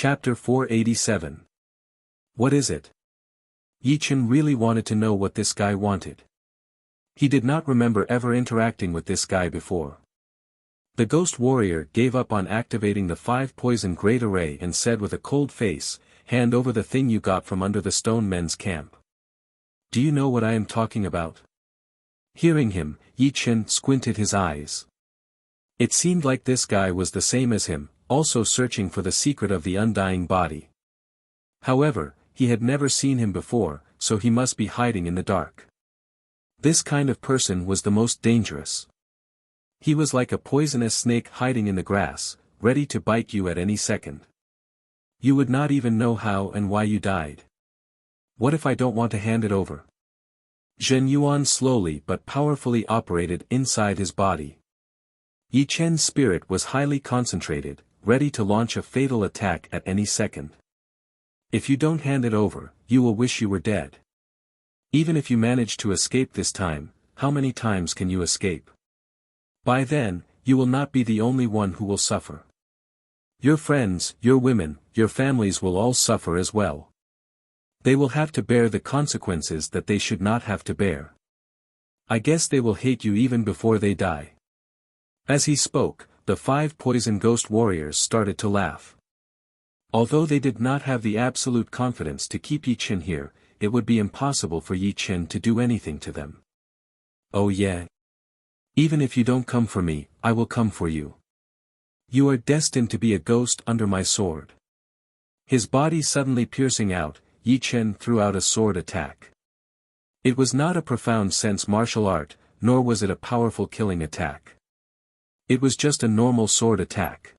Chapter 487. What is it? Yi Chen really wanted to know what this guy wanted. He did not remember ever interacting with this guy before. The ghost warrior gave up on activating the 5-poison great array and said with a cold face, "Hand over the thing you got from under the stone men's camp." "Do you know what I am talking about?" Hearing him, Yi Chen squinted his eyes. It seemed like this guy was the same as him, also searching for the secret of the undying body. However, he had never seen him before, so he must be hiding in the dark. This kind of person was the most dangerous. He was like a poisonous snake hiding in the grass, ready to bite you at any second. You would not even know how and why you died. What if I don't want to hand it over? Zhen Yuan slowly but powerfully operated inside his body. Yi Chen's spirit was highly concentrated, ready to launch a fatal attack at any second. If you don't hand it over, you will wish you were dead. Even if you manage to escape this time, how many times can you escape? By then, you will not be the only one who will suffer. Your friends, your women, your families will all suffer as well. They will have to bear the consequences that they should not have to bear. I guess they will hate you even before they die. As he spoke, the 5 poison ghost warriors started to laugh. Although they did not have the absolute confidence to keep Yi Chen here, it would be impossible for Yi Chen to do anything to them. "Oh yeah. Even if you don't come for me, I will come for you. You are destined to be a ghost under my sword." His body suddenly piercing out, Yi Chen threw out a sword attack. It was not a profound sense martial art, nor was it a powerful killing attack. It was just a normal sword attack.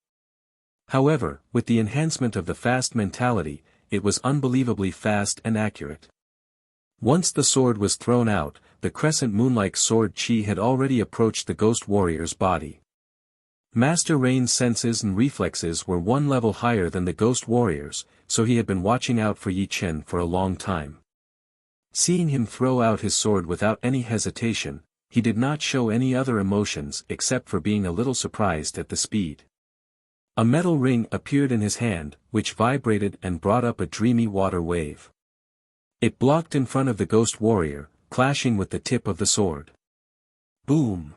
However, with the enhancement of the fast mentality, it was unbelievably fast and accurate. Once the sword was thrown out, the crescent moon-like sword chi had already approached the ghost warrior's body. Master Rain's senses and reflexes were one level higher than the ghost warrior's, so he had been watching out for Yi Chen for a long time. Seeing him throw out his sword without any hesitation, he did not show any other emotions except for being a little surprised at the speed. A metal ring appeared in his hand, which vibrated and brought up a dreamy water wave. It blocked in front of the ghost warrior, clashing with the tip of the sword. Boom!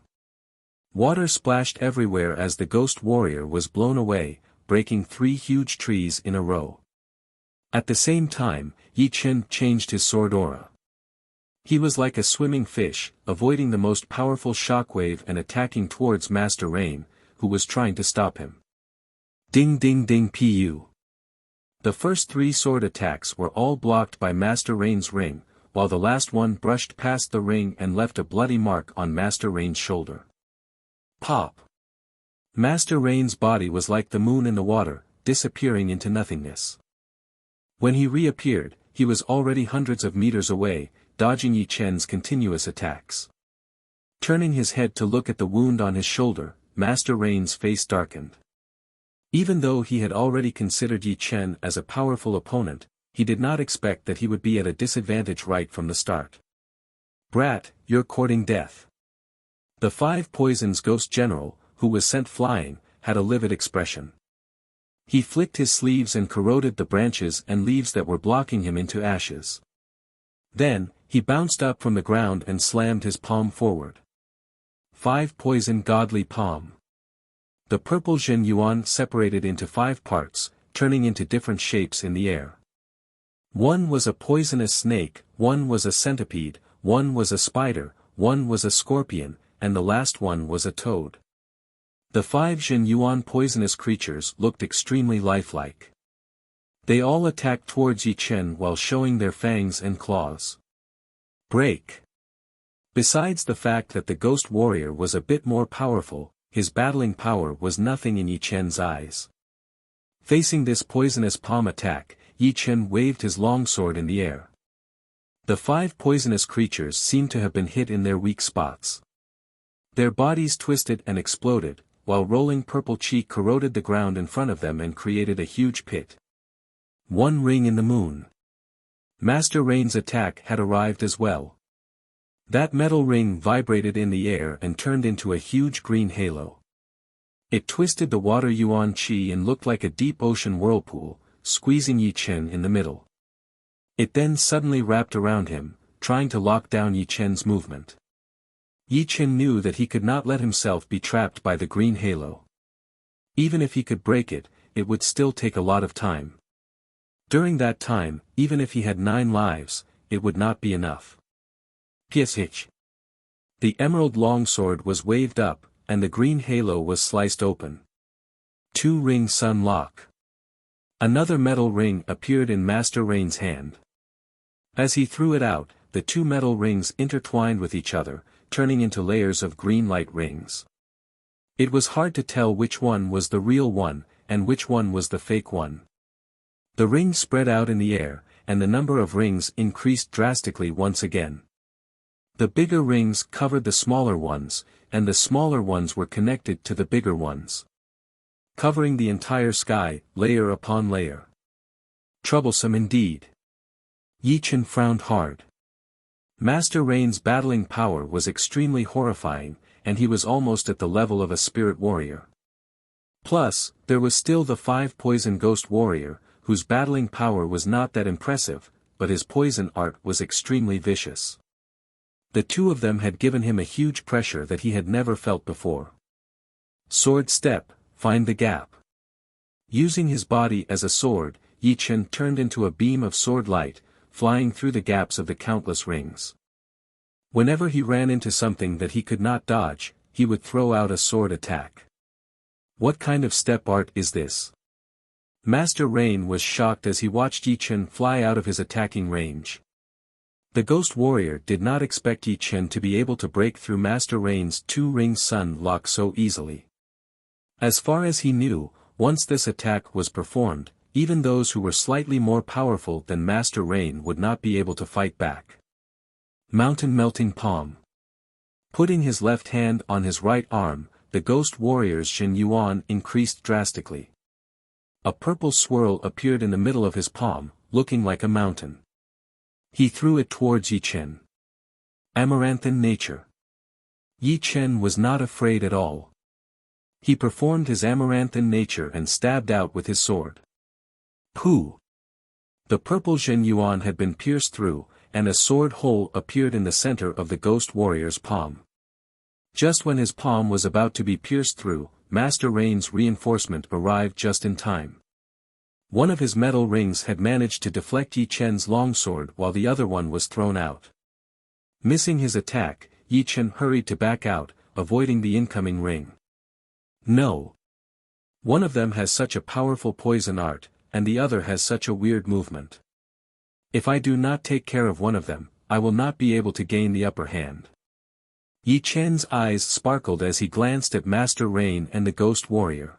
Water splashed everywhere as the ghost warrior was blown away, breaking 3 huge trees in a row. At the same time, Yi Chen changed his sword aura. He was like a swimming fish, avoiding the most powerful shockwave and attacking towards Master Rain, who was trying to stop him. Ding ding ding pu. The first 3 sword attacks were all blocked by Master Rain's ring, while the last one brushed past the ring and left a bloody mark on Master Rain's shoulder. Pop! Master Rain's body was like the moon in the water, disappearing into nothingness. When he reappeared, he was already hundreds of meters away, dodging Yi Chen's continuous attacks. Turning his head to look at the wound on his shoulder, Master Rain's face darkened. Even though he had already considered Yi Chen as a powerful opponent, he did not expect that he would be at a disadvantage right from the start. "Brat, you're courting death." The 5 poisons ghost general, who was sent flying, had a livid expression. He flicked his sleeves and corroded the branches and leaves that were blocking him into ashes. Then, he bounced up from the ground and slammed his palm forward. 5 poison godly palm. The purple Zhen Yuan separated into 5 parts, turning into different shapes in the air. One was a poisonous snake, one was a centipede, one was a spider, one was a scorpion, and the last one was a toad. The 5 Zhen Yuan poisonous creatures looked extremely lifelike. They all attacked towards Yi Chen while showing their fangs and claws. Break! Besides the fact that the ghost warrior was a bit more powerful, his battling power was nothing in Yi Chen's eyes. Facing this poisonous palm attack, Yi Chen waved his longsword in the air. The 5 poisonous creatures seemed to have been hit in their weak spots. Their bodies twisted and exploded, while rolling purple chi corroded the ground in front of them and created a huge pit. 1 ring in the moon. Master Rain's attack had arrived as well. That metal ring vibrated in the air and turned into a huge green halo. It twisted the water yuan chi and looked like a deep ocean whirlpool, squeezing Yi Chen in the middle. It then suddenly wrapped around him, trying to lock down Yi Chen's movement. Yi Chen knew that he could not let himself be trapped by the green halo. Even if he could break it, it would still take a lot of time. During that time, even if he had 9 lives, it would not be enough. Hitch. The emerald longsword was waved up, and the green halo was sliced open. 2-ring sun lock. Another metal ring appeared in Master Rain's hand. As he threw it out, the 2 metal rings intertwined with each other, turning into layers of green light rings. It was hard to tell which one was the real one, and which one was the fake one. The rings spread out in the air, and the number of rings increased drastically once again. The bigger rings covered the smaller ones, and the smaller ones were connected to the bigger ones, covering the entire sky, layer upon layer. Troublesome indeed. Yi Chen frowned hard. Master Rain's battling power was extremely horrifying, and he was almost at the level of a spirit warrior. Plus, there was still the 5-poison ghost warrior, whose battling power was not that impressive, but his poison art was extremely vicious. The 2 of them had given him a huge pressure that he had never felt before. Sword step, find the gap. Using his body as a sword, Yi Chen turned into a beam of sword light, flying through the gaps of the countless rings. Whenever he ran into something that he could not dodge, he would throw out a sword attack. What kind of step art is this? Master Rain was shocked as he watched Yi Chen fly out of his attacking range. The Ghost Warrior did not expect Yi Chen to be able to break through Master Rain's 2-ring sun lock so easily. As far as he knew, once this attack was performed, even those who were slightly more powerful than Master Rain would not be able to fight back. Mountain Melting Palm. Putting his left hand on his right arm, the Ghost Warrior's Shen Yuan increased drastically. A purple swirl appeared in the middle of his palm, looking like a mountain. He threw it towards Yi Chen. Amaranthan nature. Yi Chen was not afraid at all. He performed his amaranthan nature and stabbed out with his sword. Pooh! The purple Shen Yuan had been pierced through, and a sword hole appeared in the center of the Ghost Warrior's palm. Just when his palm was about to be pierced through, Master Rain's reinforcement arrived just in time. One of his metal rings had managed to deflect Yi Chen's longsword while the other one was thrown out. Missing his attack, Yi Chen hurried to back out, avoiding the incoming ring. No. One of them has such a powerful poison art, and the other has such a weird movement. If I do not take care of one of them, I will not be able to gain the upper hand. Yi Chen's eyes sparkled as he glanced at Master Rain and the Ghost Warrior.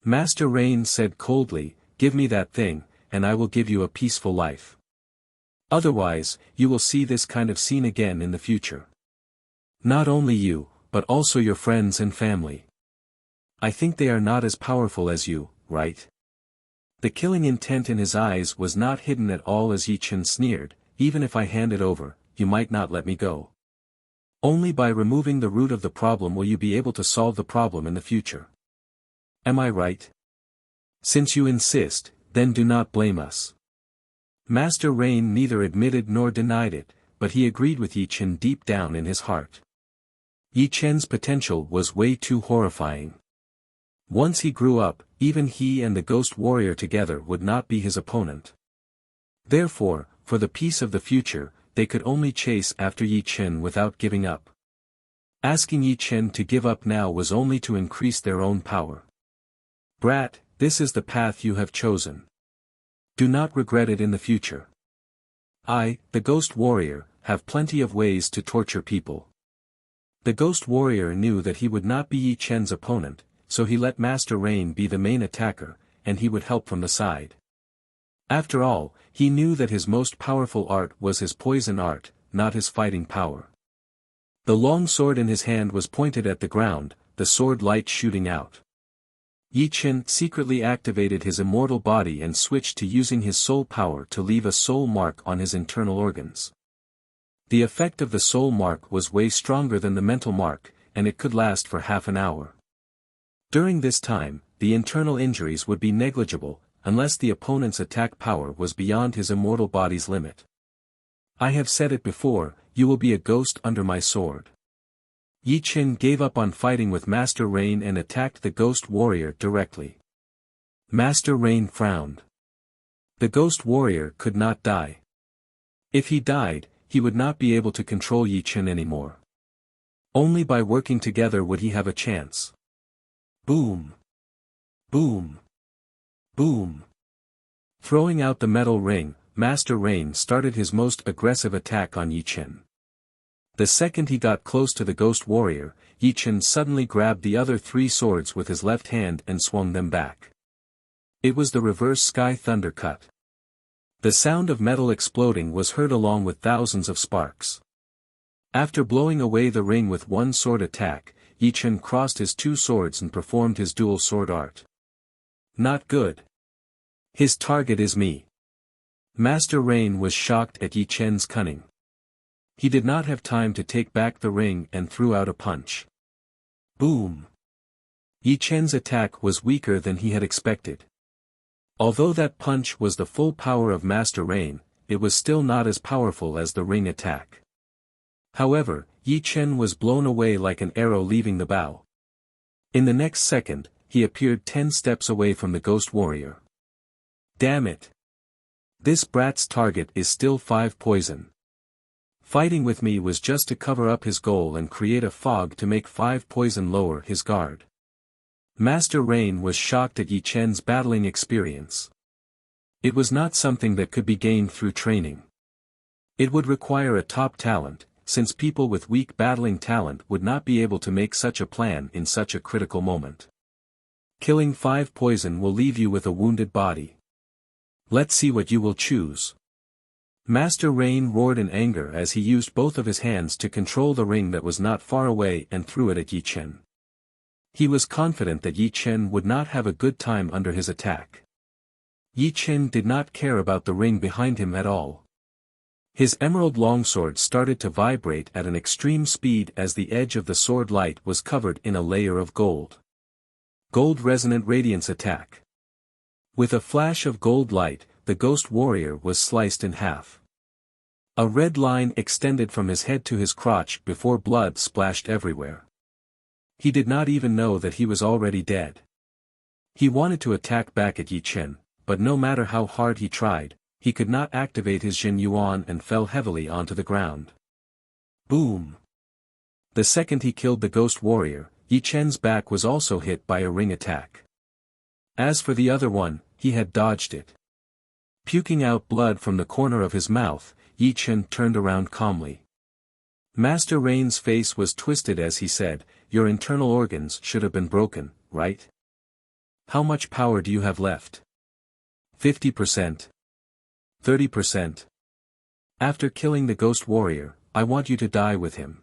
Master Rain said coldly, "Give me that thing, and I will give you a peaceful life. Otherwise, you will see this kind of scene again in the future. Not only you, but also your friends and family. I think they are not as powerful as you, right?" The killing intent in his eyes was not hidden at all as Yi Chen sneered, "Even if I hand it over, you might not let me go. Only by removing the root of the problem will you be able to solve the problem in the future. Am I right? Since you insist, then do not blame us." Master Rain neither admitted nor denied it, but he agreed with Yi Chen deep down in his heart. Yi Chen's potential was way too horrifying. Once he grew up, even he and the Ghost Warrior together would not be his opponent. Therefore, for the peace of the future, they could only chase after Yi Chen without giving up. Asking Yi Chen to give up now was only to increase their own power. "Brat, this is the path you have chosen. Do not regret it in the future. I, the Ghost Warrior, have plenty of ways to torture people." The Ghost Warrior knew that he would not be Yi Chen's opponent, so he let Master Rain be the main attacker, and he would help from the side. After all, he knew that his most powerful art was his poison art, not his fighting power. The long sword in his hand was pointed at the ground, the sword light shooting out. Yi Chen secretly activated his immortal body and switched to using his soul power to leave a soul mark on his internal organs. The effect of the soul mark was way stronger than the mental mark, and it could last for half an hour. During this time, the internal injuries would be negligible, unless the opponent's attack power was beyond his immortal body's limit. I have said it before, you will be a ghost under my sword. Yi Qin gave up on fighting with Master Rain and attacked the ghost warrior directly. Master Rain frowned. The ghost warrior could not die. If he died, he would not be able to control Yi Qin anymore. Only by working together would he have a chance. Boom! Boom! Boom! Throwing out the metal ring, Master Rain started his most aggressive attack on Yi Qin. The second he got close to the ghost warrior, Yi Qin suddenly grabbed the other 3 swords with his left hand and swung them back. It was the reverse sky thunder cut. The sound of metal exploding was heard along with thousands of sparks. After blowing away the ring with one sword attack, Yi Qin crossed his 2 swords and performed his dual sword art. Not good. His target is me. Master Rain was shocked at Yi Qin's cunning. He did not have time to take back the ring and threw out a punch. Boom! Yi Qin's attack was weaker than he had expected. Although that punch was the full power of Master Rain, it was still not as powerful as the ring attack. However, Yi Qin was blown away like an arrow leaving the bow. In the next second, he appeared 10 steps away from the ghost warrior. Damn it! This brat's target is still 5 poison. Fighting with me was just to cover up his goal and create a fog to make 5 poison lower his guard. Master Rain was shocked at Yi Qin's battling experience. It was not something that could be gained through training. It would require a top talent, since people with weak battling talent would not be able to make such a plan in such a critical moment. Killing 5 poison will leave you with a wounded body. Let's see what you will choose. Master Rain roared in anger as he used both of his hands to control the ring that was not far away and threw it at Yi Qin. He was confident that Yi Qin would not have a good time under his attack. Yi Qin did not care about the ring behind him at all. His emerald longsword started to vibrate at an extreme speed as the edge of the sword light was covered in a layer of gold. Gold Resonant Radiance Attack. With a flash of gold light, the ghost warrior was sliced in half. A red line extended from his head to his crotch before blood splashed everywhere. He did not even know that he was already dead. He wanted to attack back at Yi Qin, but no matter how hard he tried, he could not activate his Jin Yuan and fell heavily onto the ground. Boom! The second he killed the ghost warrior, Yi Qin's back was also hit by a ring attack. As for the other one, he had dodged it. Puking out blood from the corner of his mouth, Yi Qin turned around calmly. Master Rain's face was twisted as he said, "Your internal organs should have been broken, right? How much power do you have left? 50%? 30%? After killing the ghost warrior, I want you to die with him.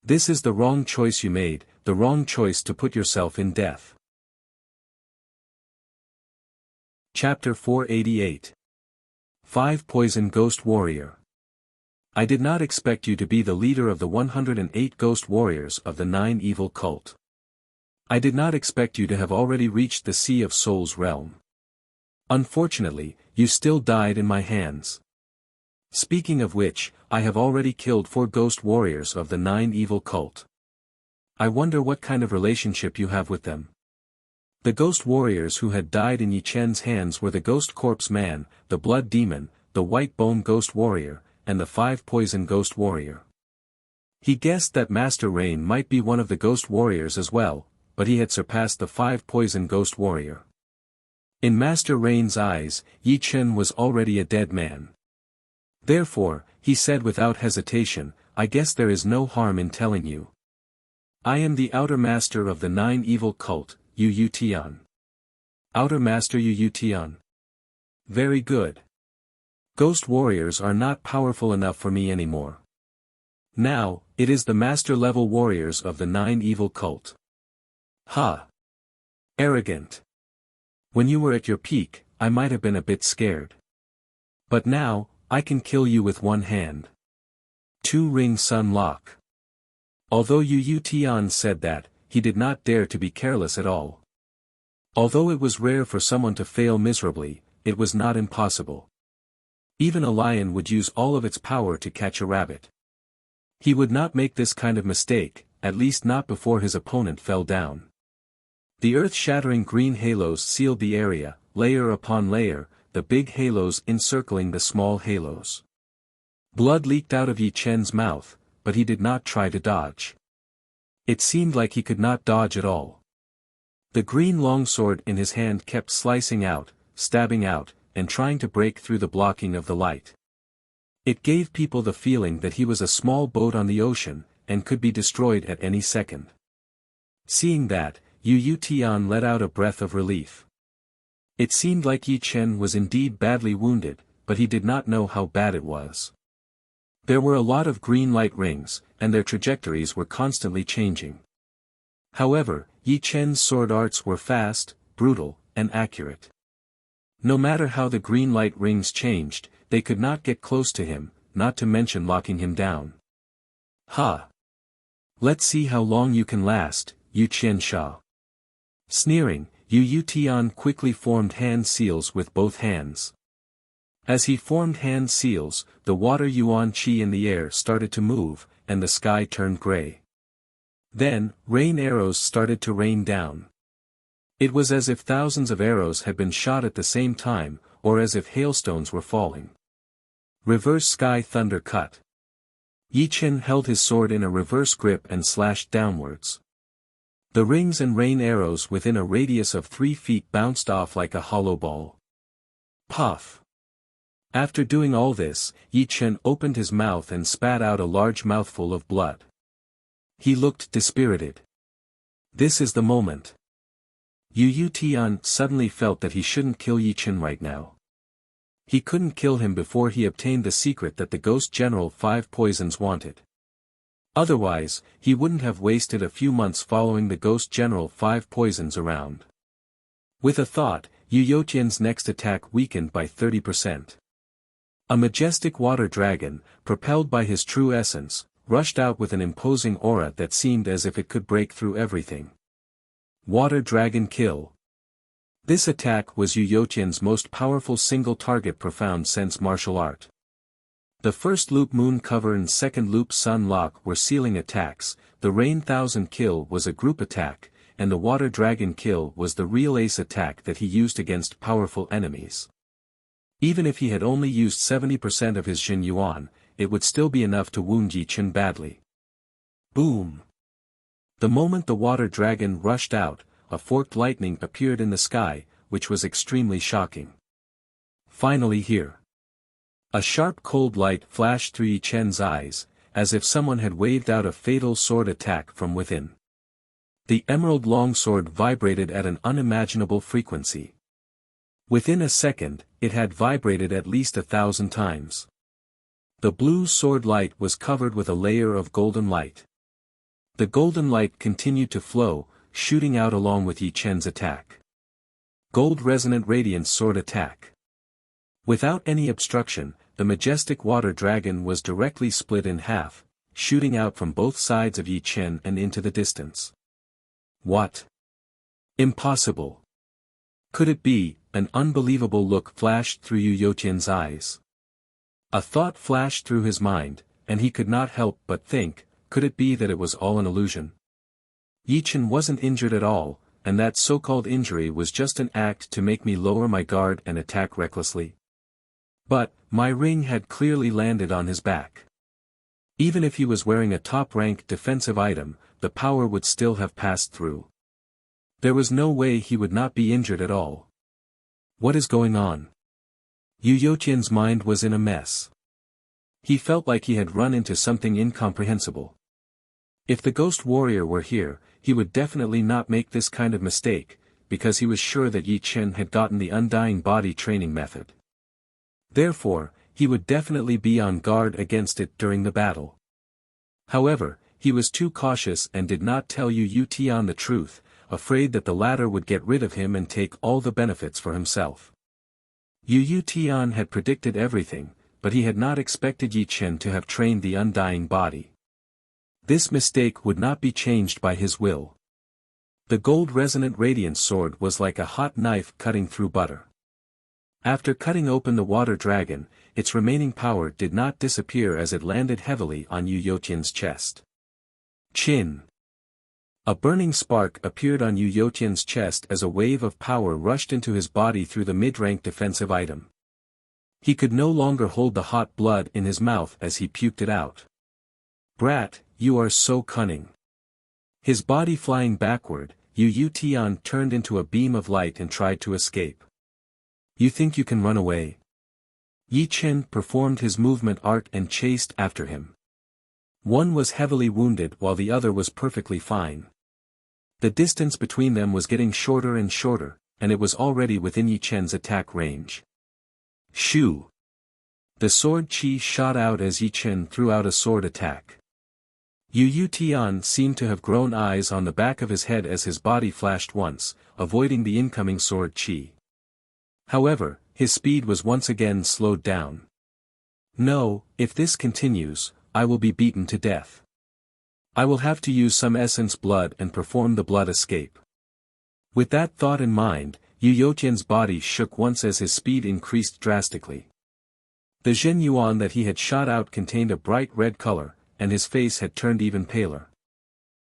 This is the wrong choice you made, the wrong choice to put yourself in death." Chapter 488. 5 Poison Ghost Warrior. I did not expect you to be the leader of the 108 ghost warriors of the 9 evil cult. I did not expect you to have already reached the Sea of Souls realm. Unfortunately, you still died in my hands. Speaking of which, I have already killed 4 ghost warriors of the 9 evil cult. I wonder what kind of relationship you have with them. The ghost warriors who had died in Yi Qin's hands were the Ghost Corpse Man, the Blood Demon, the White Bone Ghost Warrior, and the 5 Poison Ghost Warrior. He guessed that Master Rain might be one of the Ghost Warriors as well, but he had surpassed the 5 Poison Ghost Warrior. In Master Rain's eyes, Yi Qin was already a dead man. Therefore, he said without hesitation, "I guess there is no harm in telling you. I am the Outer Master of the 9 evil cult, Yu Tian." Outer Master Yu Tian. Very good. Ghost warriors are not powerful enough for me anymore. Now, it is the master-level warriors of the 9 evil cult. Ha! Arrogant. When you were at your peak, I might have been a bit scared. But now, I can kill you with one hand. 2-ring Sun Lock. Although Yu Tian said that, he did not dare to be careless at all. Although it was rare for someone to fail miserably, it was not impossible. Even a lion would use all of its power to catch a rabbit. He would not make this kind of mistake, at least not before his opponent fell down. The earth-shattering green halos sealed the area, layer upon layer, the big halos encircling the small halos. Blood leaked out of Yi Chen's mouth, but he did not try to dodge. It seemed like he could not dodge at all. The green longsword in his hand kept slicing out, stabbing out, and trying to break through the blocking of the light. It gave people the feeling that he was a small boat on the ocean, and could be destroyed at any second. Seeing that, Yu Tian let out a breath of relief. It seemed like Yi Chen was indeed badly wounded, but he did not know how bad it was. There were a lot of green light rings, and their trajectories were constantly changing. However, Yi Chen's sword arts were fast, brutal, and accurate. No matter how the green light rings changed, they could not get close to him, not to mention locking him down. Ha! Let's see how long you can last, Yu Qiansha. Sneering, Yu Tian quickly formed hand seals with both hands. As he formed hand seals, the water yuan qi in the air started to move, and the sky turned gray. Then, rain arrows started to rain down. It was as if thousands of arrows had been shot at the same time, or as if hailstones were falling. Reverse sky thunder cut. Yi Chen held his sword in a reverse grip and slashed downwards. The rings and rain arrows within a radius of 3 feet bounced off like a hollow ball. Puff! After doing all this, Yi Chen opened his mouth and spat out a large mouthful of blood. He looked dispirited. This is the moment. Yu Tian suddenly felt that he shouldn't kill Yi Chen right now. He couldn't kill him before he obtained the secret that the Ghost General 5 Poisons wanted. Otherwise, he wouldn't have wasted a few months following the Ghost General 5 Poisons around. With a thought, Yu Tian's next attack weakened by 30%. A majestic water dragon, propelled by his true essence, rushed out with an imposing aura that seemed as if it could break through everything. Water Dragon Kill. This attack was Yu Tian's most powerful single-target profound sense martial art. The first loop Moon Cover and second loop Sun Lock were ceiling attacks, the Rain Thousand Kill was a group attack, and the Water Dragon Kill was the real ace attack that he used against powerful enemies. Even if he had only used 70% of his Jin Yuan, it would still be enough to wound Yi Chen badly. Boom! The moment the water dragon rushed out, a forked lightning appeared in the sky, which was extremely shocking. Finally here. A sharp cold light flashed through Yi Chen's eyes, as if someone had waved out a fatal sword attack from within. The emerald longsword vibrated at an unimaginable frequency. Within a second, it had vibrated at least 1,000 times. The blue sword light was covered with a layer of golden light. The golden light continued to flow, shooting out along with Yi Chen's attack. Gold Resonant Radiance Sword Attack. Without any obstruction, the majestic water dragon was directly split in half, shooting out from both sides of Yi Chen and into the distance. What? Impossible. Could it be? An unbelievable look flashed through Yu Tian's eyes. A thought flashed through his mind, and he could not help but think, could it be that it was all an illusion? Yi Chen wasn't injured at all, and that so-called injury was just an act to make me lower my guard and attack recklessly. But, my ring had clearly landed on his back. Even if he was wearing a top-rank defensive item, the power would still have passed through. There was no way he would not be injured at all. What is going on? Yu Tian's mind was in a mess. He felt like he had run into something incomprehensible. If the ghost warrior were here, he would definitely not make this kind of mistake, because he was sure that Yi Chen had gotten the undying body training method. Therefore, he would definitely be on guard against it during the battle. However, he was too cautious and did not tell Yu Tian the truth, afraid that the latter would get rid of him and take all the benefits for himself. Yu Tian had predicted everything, but he had not expected Yi Chen to have trained the undying body. This mistake would not be changed by his will. The gold resonant radiance sword was like a hot knife cutting through butter. After cutting open the water dragon, its remaining power did not disappear as it landed heavily on Yu Youtian's chest. Chin. A burning spark appeared on Yu Youtian's chest as a wave of power rushed into his body through the mid-rank defensive item. He could no longer hold the hot blood in his mouth as he puked it out. Brat, you are so cunning. His body flying backward, Yu Youtian turned into a beam of light and tried to escape. You think you can run away? Yi Chen performed his movement art and chased after him. One was heavily wounded while the other was perfectly fine. The distance between them was getting shorter and shorter, and it was already within Yi Chen's attack range. Shoo! The sword chi shot out as Yi Chen threw out a sword attack. Yu Youtian seemed to have grown eyes on the back of his head as his body flashed once, avoiding the incoming sword chi. However, his speed was once again slowed down. No, if this continues, I will be beaten to death. I will have to use some essence blood and perform the blood escape. With that thought in mind, Yu Youtian's body shook once as his speed increased drastically. The Zhen Yuan that he had shot out contained a bright red color, and his face had turned even paler.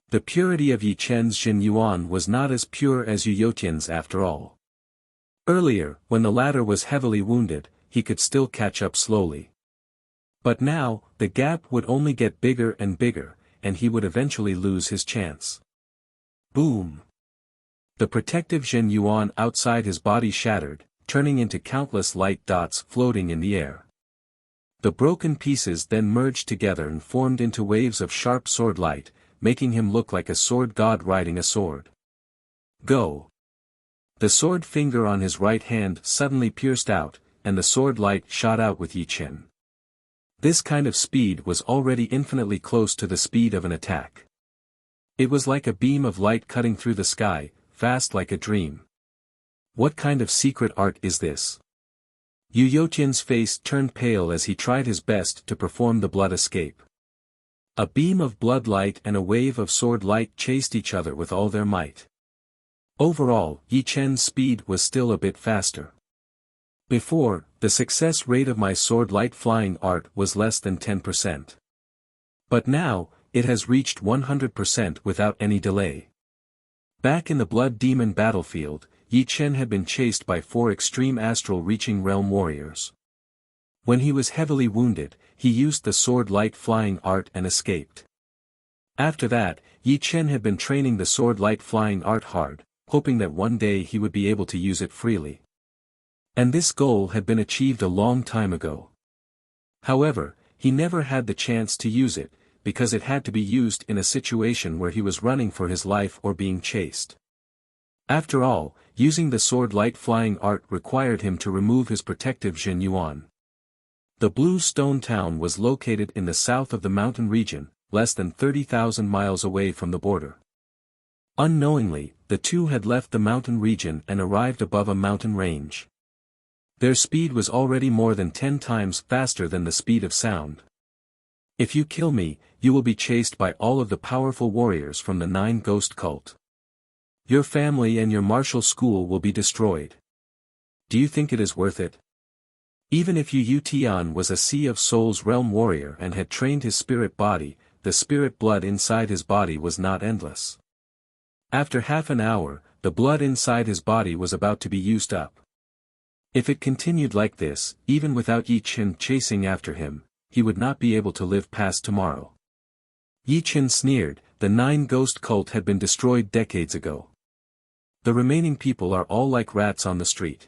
The purity of Yi Chen's Zhen Yuan was not as pure as Yu Youtian's after all. Earlier, when the latter was heavily wounded, he could still catch up slowly. But now, the gap would only get bigger and bigger, and he would eventually lose his chance. Boom! The protective Zhen Yuan outside his body shattered, turning into countless light dots floating in the air. The broken pieces then merged together and formed into waves of sharp sword light, making him look like a sword god riding a sword. Go! The sword finger on his right hand suddenly pierced out, and the sword light shot out with Yi Chen. This kind of speed was already infinitely close to the speed of an attack. It was like a beam of light cutting through the sky, fast like a dream. What kind of secret art is this? Yu Youtian's face turned pale as he tried his best to perform the blood escape. A beam of blood light and a wave of sword light chased each other with all their might. Overall, Yi Chen's speed was still a bit faster. Before, the success rate of my sword light flying art was less than 10%. But now, it has reached 100% without any delay. Back in the Blood Demon battlefield, Yi Chen had been chased by 4 extreme astral reaching realm warriors. When he was heavily wounded, he used the sword light flying art and escaped. After that, Yi Chen had been training the sword light flying art hard, hoping that one day he would be able to use it freely. And this goal had been achieved a long time ago. However, he never had the chance to use it, because it had to be used in a situation where he was running for his life or being chased. After all, using the sword light flying art required him to remove his protective Zhen Yuan. The Blue Stone Town was located in the south of the mountain region, less than 30,000 miles away from the border. Unknowingly, the two had left the mountain region and arrived above a mountain range. Their speed was already more than 10 times faster than the speed of sound. If you kill me, you will be chased by all of the powerful warriors from the 9 Ghost Cult. Your family and your martial school will be destroyed. Do you think it is worth it? Even if Yu Youtian was a Sea of Souls realm warrior and had trained his spirit body, the spirit blood inside his body was not endless. After half an hour, the blood inside his body was about to be used up. If it continued like this, even without Yi Chen chasing after him, he would not be able to live past tomorrow. Yi Chen sneered, the 9 Ghost Cult had been destroyed decades ago. The remaining people are all like rats on the street.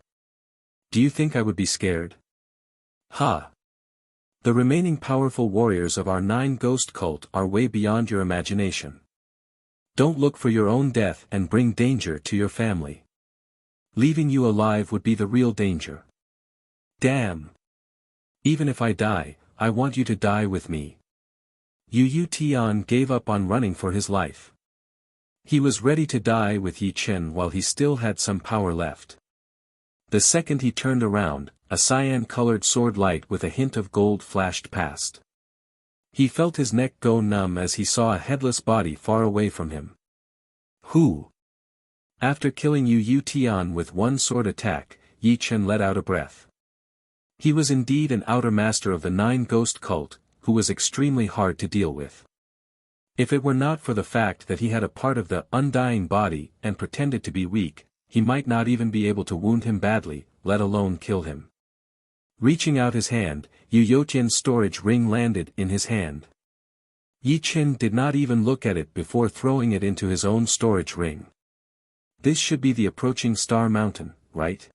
Do you think I would be scared? Ha! The remaining powerful warriors of our 9 Ghost Cult are way beyond your imagination. Don't look for your own death and bring danger to your family. Leaving you alive would be the real danger. Damn! Even if I die, I want you to die with me. Yu Youtian gave up on running for his life. He was ready to die with Yi Chen while he still had some power left. The second he turned around, a cyan-colored sword light with a hint of gold flashed past. He felt his neck go numb as he saw a headless body far away from him. Who? After killing Yu Tian with one sword attack, Yi Chen let out a breath. He was indeed an outer master of the Nine Ghost cult, who was extremely hard to deal with. If it were not for the fact that he had a part of the undying body and pretended to be weak, he might not even be able to wound him badly, let alone kill him. Reaching out his hand, Yu Yotian's storage ring landed in his hand. Yi Chen did not even look at it before throwing it into his own storage ring. This should be the approaching Star Mountain, right?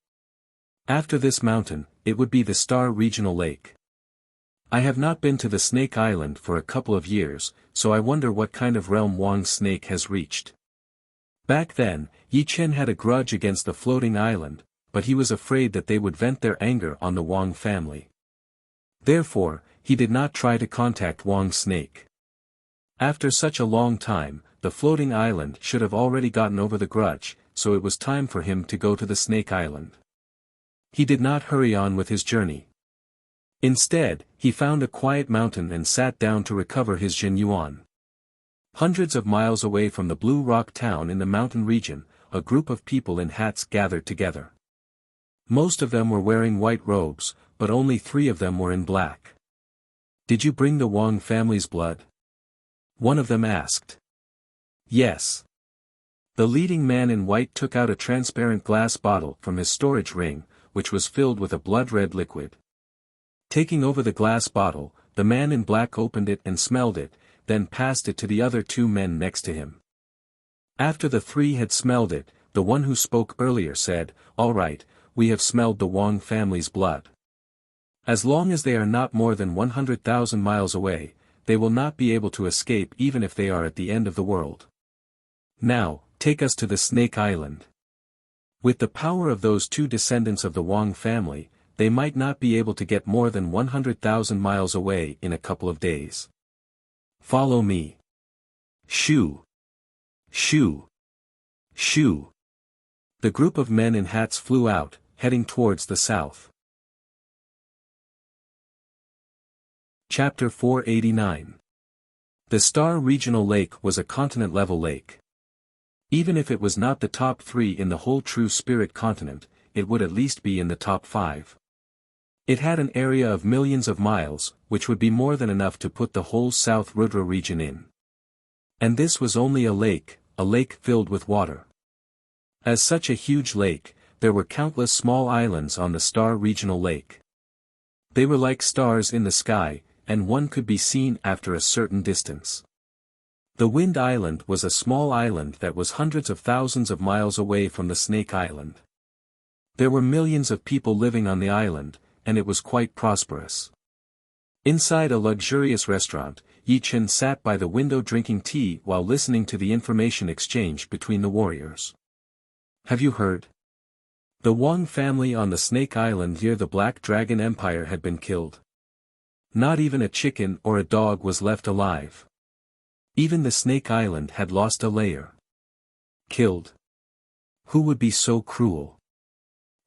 After this mountain, it would be the Star Regional Lake. I have not been to the Snake Island for a couple of years, so I wonder what kind of realm Wang's snake has reached. Back then, Yi Chen had a grudge against the floating island, but he was afraid that they would vent their anger on the Wang family. Therefore, he did not try to contact Wang's snake. After such a long time, the floating island should have already gotten over the grudge, so it was time for him to go to the Snake Island. He did not hurry on with his journey. Instead, he found a quiet mountain and sat down to recover his Jin Yuan. Hundreds of miles away from the Blue Rock town in the mountain region, a group of people in hats gathered together. Most of them were wearing white robes, but only 3 of them were in black. "Did you bring the Wang family's blood?" one of them asked. "Yes." The leading man in white took out a transparent glass bottle from his storage ring, which was filled with a blood-red liquid. Taking over the glass bottle, the man in black opened it and smelled it, then passed it to the other 2 men next to him. After the 3 had smelled it, the one who spoke earlier said, "All right, we have smelled the Wang family's blood. As long as they are not more than 100,000 miles away, they will not be able to escape even if they are at the end of the world. Now, take us to the Snake Island. With the power of those 2 descendants of the Wang family, they might not be able to get more than 100,000 miles away in a couple of days. Follow me." Shoo! Shoo! Shoo! The group of men in hats flew out, heading towards the south. Chapter 489. The Star Regional Lake was a continent-level lake. Even if it was not the top 3 in the whole True Spirit continent, it would at least be in the top 5. It had an area of millions of miles, which would be more than enough to put the whole South Rudra region in. And this was only a lake filled with water. As such a huge lake, there were countless small islands on the Star Regional Lake. They were like stars in the sky, and one could be seen after a certain distance. The Wind Island was a small island that was hundreds of thousands of miles away from the Snake Island. There were millions of people living on the island, and it was quite prosperous. Inside a luxurious restaurant, Yi Chen sat by the window drinking tea while listening to the information exchange between the warriors. "Have you heard? The Wang family on the Snake Island near the Black Dragon Empire had been killed. Not even a chicken or a dog was left alive. Even the Snake Island had lost a layer. Killed. Who would be so cruel?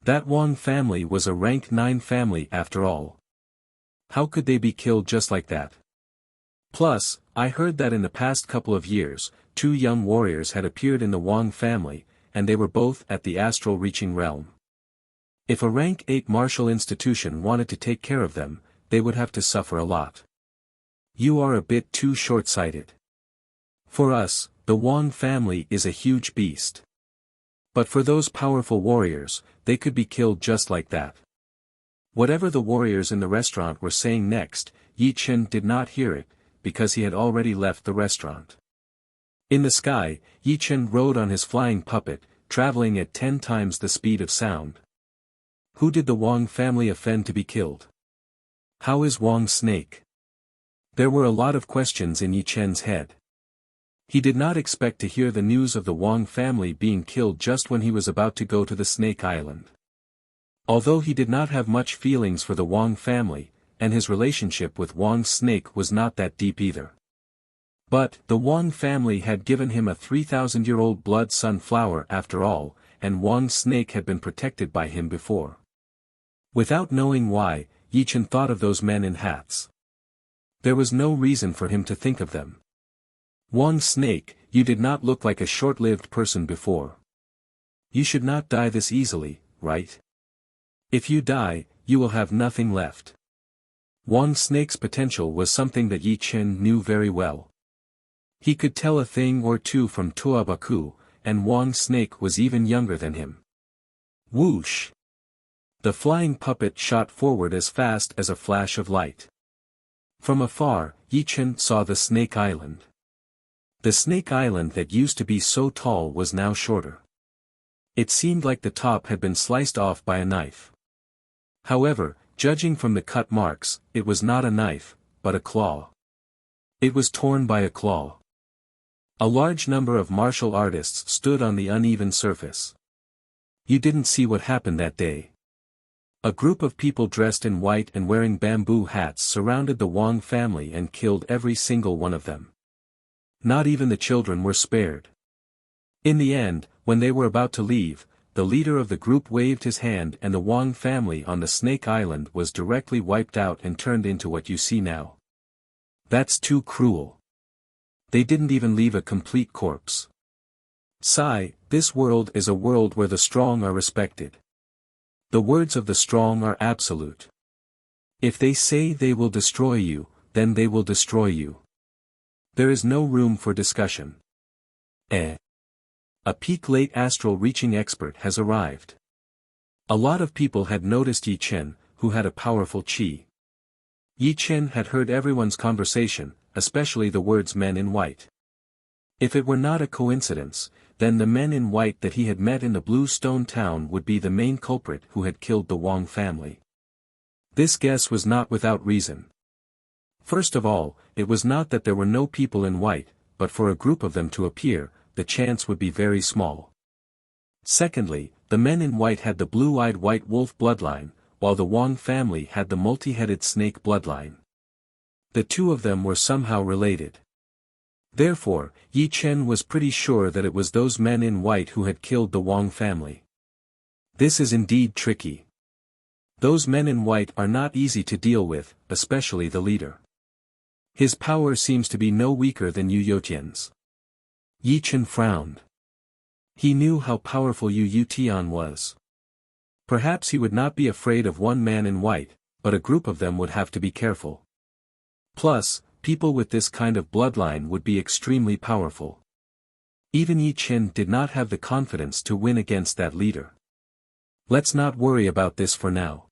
That Wang family was a rank 9 family after all. How could they be killed just like that? Plus, I heard that in the past couple of years, 2 young warriors had appeared in the Wang family, and they were both at the astral reaching realm. If a rank 8 martial institution wanted to take care of them, they would have to suffer a lot. You are a bit too short-sighted. For us, the Wang family is a huge beast. But for those powerful warriors, they could be killed just like that." Whatever the warriors in the restaurant were saying next, Yi Chen did not hear it, because he had already left the restaurant. In the sky, Yi Chen rode on his flying puppet, traveling at 10 times the speed of sound. Who did the Wang family offend to be killed? How is Wang's snake? There were a lot of questions in Yi Chen's head. He did not expect to hear the news of the Wang family being killed just when he was about to go to the Snake Island. Although he did not have much feelings for the Wang family, and his relationship with Wang's snake was not that deep either. But, the Wang family had given him a 3,000-year-old blood sunflower after all, and Wang's snake had been protected by him before. Without knowing why, Yi Chen thought of those men in hats. There was no reason for him to think of them. "Wang's snake, you did not look like a short-lived person before. You should not die this easily, right? If you die, you will have nothing left. Wang Snake's potential was something that Yi Chen knew very well. He could tell a thing or two from Tuabaku, and Wang Snake was even younger than him. Whoosh! The flying puppet shot forward as fast as a flash of light. From afar, Yi Chen saw the Snake Island. The Snake Island that used to be so tall was now shorter. It seemed like the top had been sliced off by a knife. However, judging from the cut marks, it was not a knife, but a claw. It was torn by a claw. A large number of martial artists stood on the uneven surface. You didn't see what happened that day. A group of people dressed in white and wearing bamboo hats surrounded the Wang family and killed every single one of them. Not even the children were spared. In the end, when they were about to leave, the leader of the group waved his hand and the Wang family on the Snake Island was directly wiped out and turned into what you see now. That's too cruel. They didn't even leave a complete corpse. Sigh, this world is a world where the strong are respected. The words of the strong are absolute. If they say they will destroy you, then they will destroy you. There is no room for discussion. A peak late astral reaching expert has arrived. A lot of people had noticed Yi Chen, who had a powerful qi. Yi Chen had heard everyone's conversation, especially the words men in white. If it were not a coincidence, then the men in white that he had met in the Blue Stone Town would be the main culprit who had killed the Wang family. This guess was not without reason. First of all, it was not that there were no people in white, but for a group of them to appear, the chance would be very small. Secondly, the men in white had the blue-eyed white wolf bloodline, while the Wang family had the multi-headed snake bloodline. The two of them were somehow related. Therefore, Yi Chen was pretty sure that it was those men in white who had killed the Wang family. This is indeed tricky. Those men in white are not easy to deal with, especially the leader. His power seems to be no weaker than Yu Youtian's. Yi Chen frowned. He knew how powerful Yu Youtian was. Perhaps he would not be afraid of one man in white, but a group of them would have to be careful. Plus, people with this kind of bloodline would be extremely powerful. Even Yi Chen did not have the confidence to win against that leader. Let's not worry about this for now.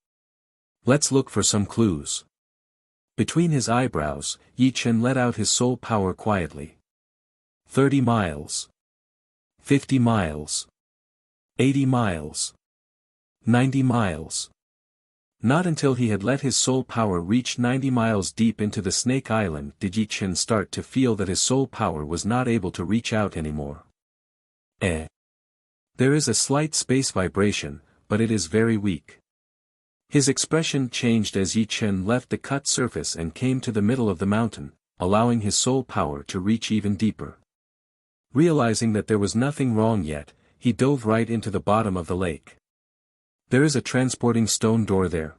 Let's look for some clues. Between his eyebrows, Yi Chen let out his soul power quietly. 30 miles. 50 miles. 80 miles. 90 miles. Not until he had let his soul power reach 90 miles deep into the Snake Island did Yi Chen start to feel that his soul power was not able to reach out anymore. There is a slight space vibration, but it is very weak. His expression changed as Yi Chen left the cut surface and came to the middle of the mountain, allowing his soul power to reach even deeper. Realizing that there was nothing wrong yet, he dove right into the bottom of the lake. There is a transporting stone door there.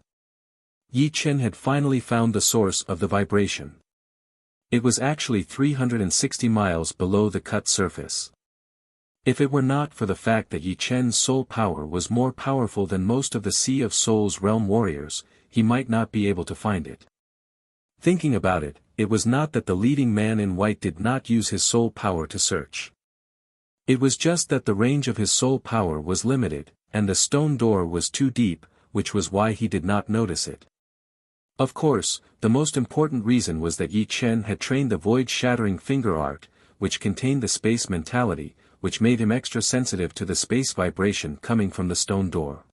Yi Chen had finally found the source of the vibration. It was actually 360 miles below the cut surface. If it were not for the fact that Yi Chen's soul power was more powerful than most of the Sea of Souls realm warriors, he might not be able to find it. Thinking about it, it was not that the leading man in white did not use his soul power to search. It was just that the range of his soul power was limited, and the stone door was too deep, which was why he did not notice it. Of course, the most important reason was that Yi Chen had trained the void-shattering finger art, which contained the space mentality, which made him extra sensitive to the space vibration coming from the stone door.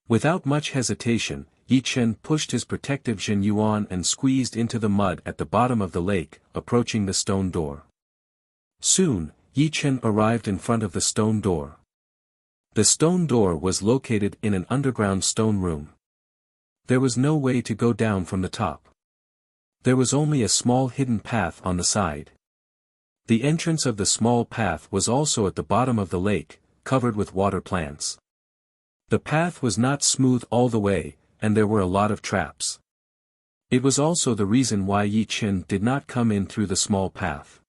Without much hesitation, Yi Chen pushed his protective Jin Yuan and squeezed into the mud at the bottom of the lake, approaching the stone door. Soon, Yi Chen arrived in front of the stone door. The stone door was located in an underground stone room. There was no way to go down from the top. There was only a small hidden path on the side. The entrance of the small path was also at the bottom of the lake, covered with water plants. The path was not smooth all the way, and there were a lot of traps. It was also the reason why Yi Chen did not come in through the small path.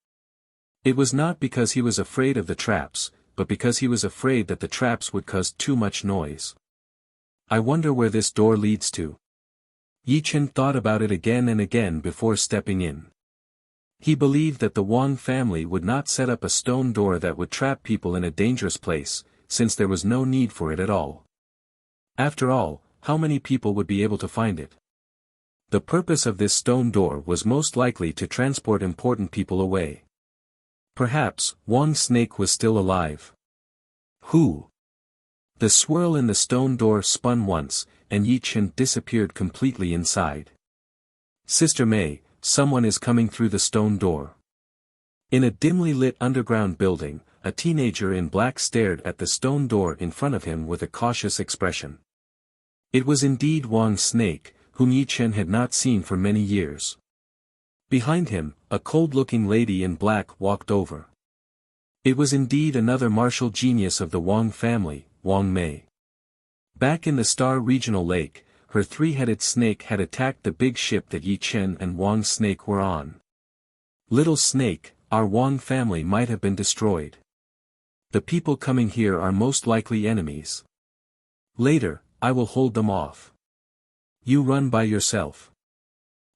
It was not because he was afraid of the traps, but because he was afraid that the traps would cause too much noise. I wonder where this door leads to. Yi Chen thought about it again and again before stepping in. He believed that the Wang family would not set up a stone door that would trap people in a dangerous place, since there was no need for it at all. After all, how many people would be able to find it? The purpose of this stone door was most likely to transport important people away. Perhaps, Wang's snake was still alive. Who? The swirl in the stone door spun once, and Yi Chen disappeared completely inside. Sister May, someone is coming through the stone door. In a dimly lit underground building, a teenager in black stared at the stone door in front of him with a cautious expression. It was indeed Wang's snake, whom Yi Chen had not seen for many years. Behind him, a cold-looking lady in black walked over. It was indeed another martial genius of the Wang family, Wang Mei. Back in the Star Regional Lake, her three-headed snake had attacked the big ship that Yi Chen and Wang's snake were on. Little snake, our Wang family might have been destroyed. The people coming here are most likely enemies. Later, I will hold them off. You run by yourself.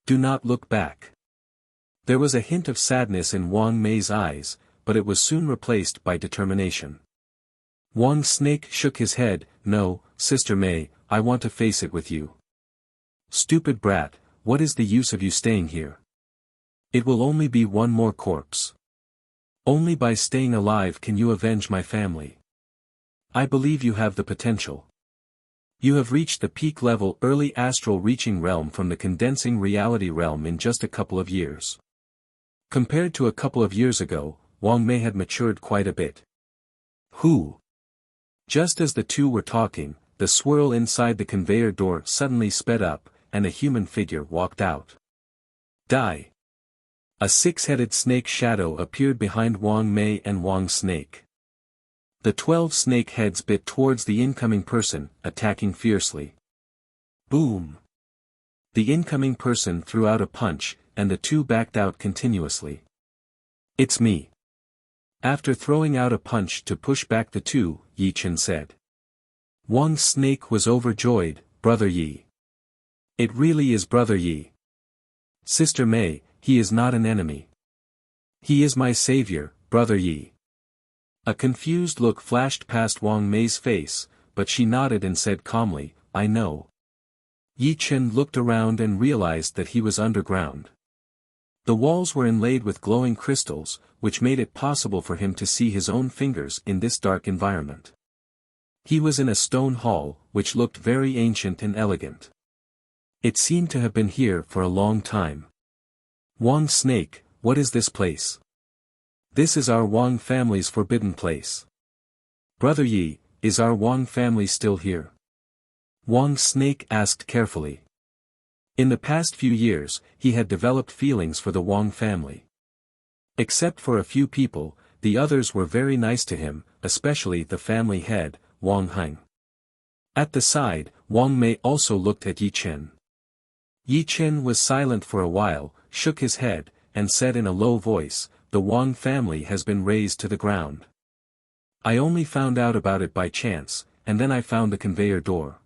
Do not look back. There was a hint of sadness in Wang Mei's eyes, but it was soon replaced by determination. Wang's snake shook his head. No, Sister Mei, I want to face it with you. Stupid brat, what is the use of you staying here? It will only be one more corpse. Only by staying alive can you avenge my family. I believe you have the potential. You have reached the peak level early astral reaching realm from the condensing reality realm in just a couple of years. Compared to a couple of years ago, Wang Mei had matured quite a bit. Who? Just as the two were talking, the swirl inside the conveyor door suddenly sped up, and a human figure walked out. Die! A six-headed snake shadow appeared behind Wang Mei and Wang's snake. The 12 snake heads bit towards the incoming person, attacking fiercely. Boom! The incoming person threw out a punch, and the two backed out continuously. It's me. After throwing out a punch to push back the two, Yi Chen said. Wang's snake was overjoyed. Brother Yi. It really is Brother Yi. Sister Mei, he is not an enemy. He is my savior, Brother Yi. A confused look flashed past Wang Mei's face, but she nodded and said calmly, I know. Yi Chen looked around and realized that he was underground. The walls were inlaid with glowing crystals, which made it possible for him to see his own fingers in this dark environment. He was in a stone hall, which looked very ancient and elegant. It seemed to have been here for a long time. Wang's snake, what is this place? This is our Wang family's forbidden place. Brother Yi, is our Wang family still here? Wang's snake asked carefully. In the past few years, he had developed feelings for the Wang family. Except for a few people, the others were very nice to him, especially the family head, Wang Heng. At the side, Wang Mei also looked at Yi Chen. Yi Chen was silent for a while, shook his head, and said in a low voice, the Wang family has been razed to the ground. I only found out about it by chance, and then I found the conveyor door.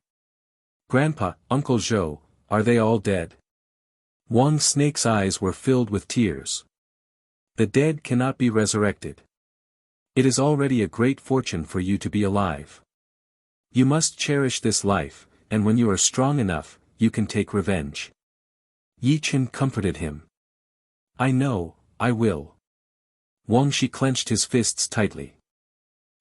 Grandpa, Uncle Zhou, are they all dead? Wang's snake's eyes were filled with tears. The dead cannot be resurrected. It is already a great fortune for you to be alive. You must cherish this life, and when you are strong enough, you can take revenge. Yi Chen comforted him. I know, I will. Wang Shi clenched his fists tightly.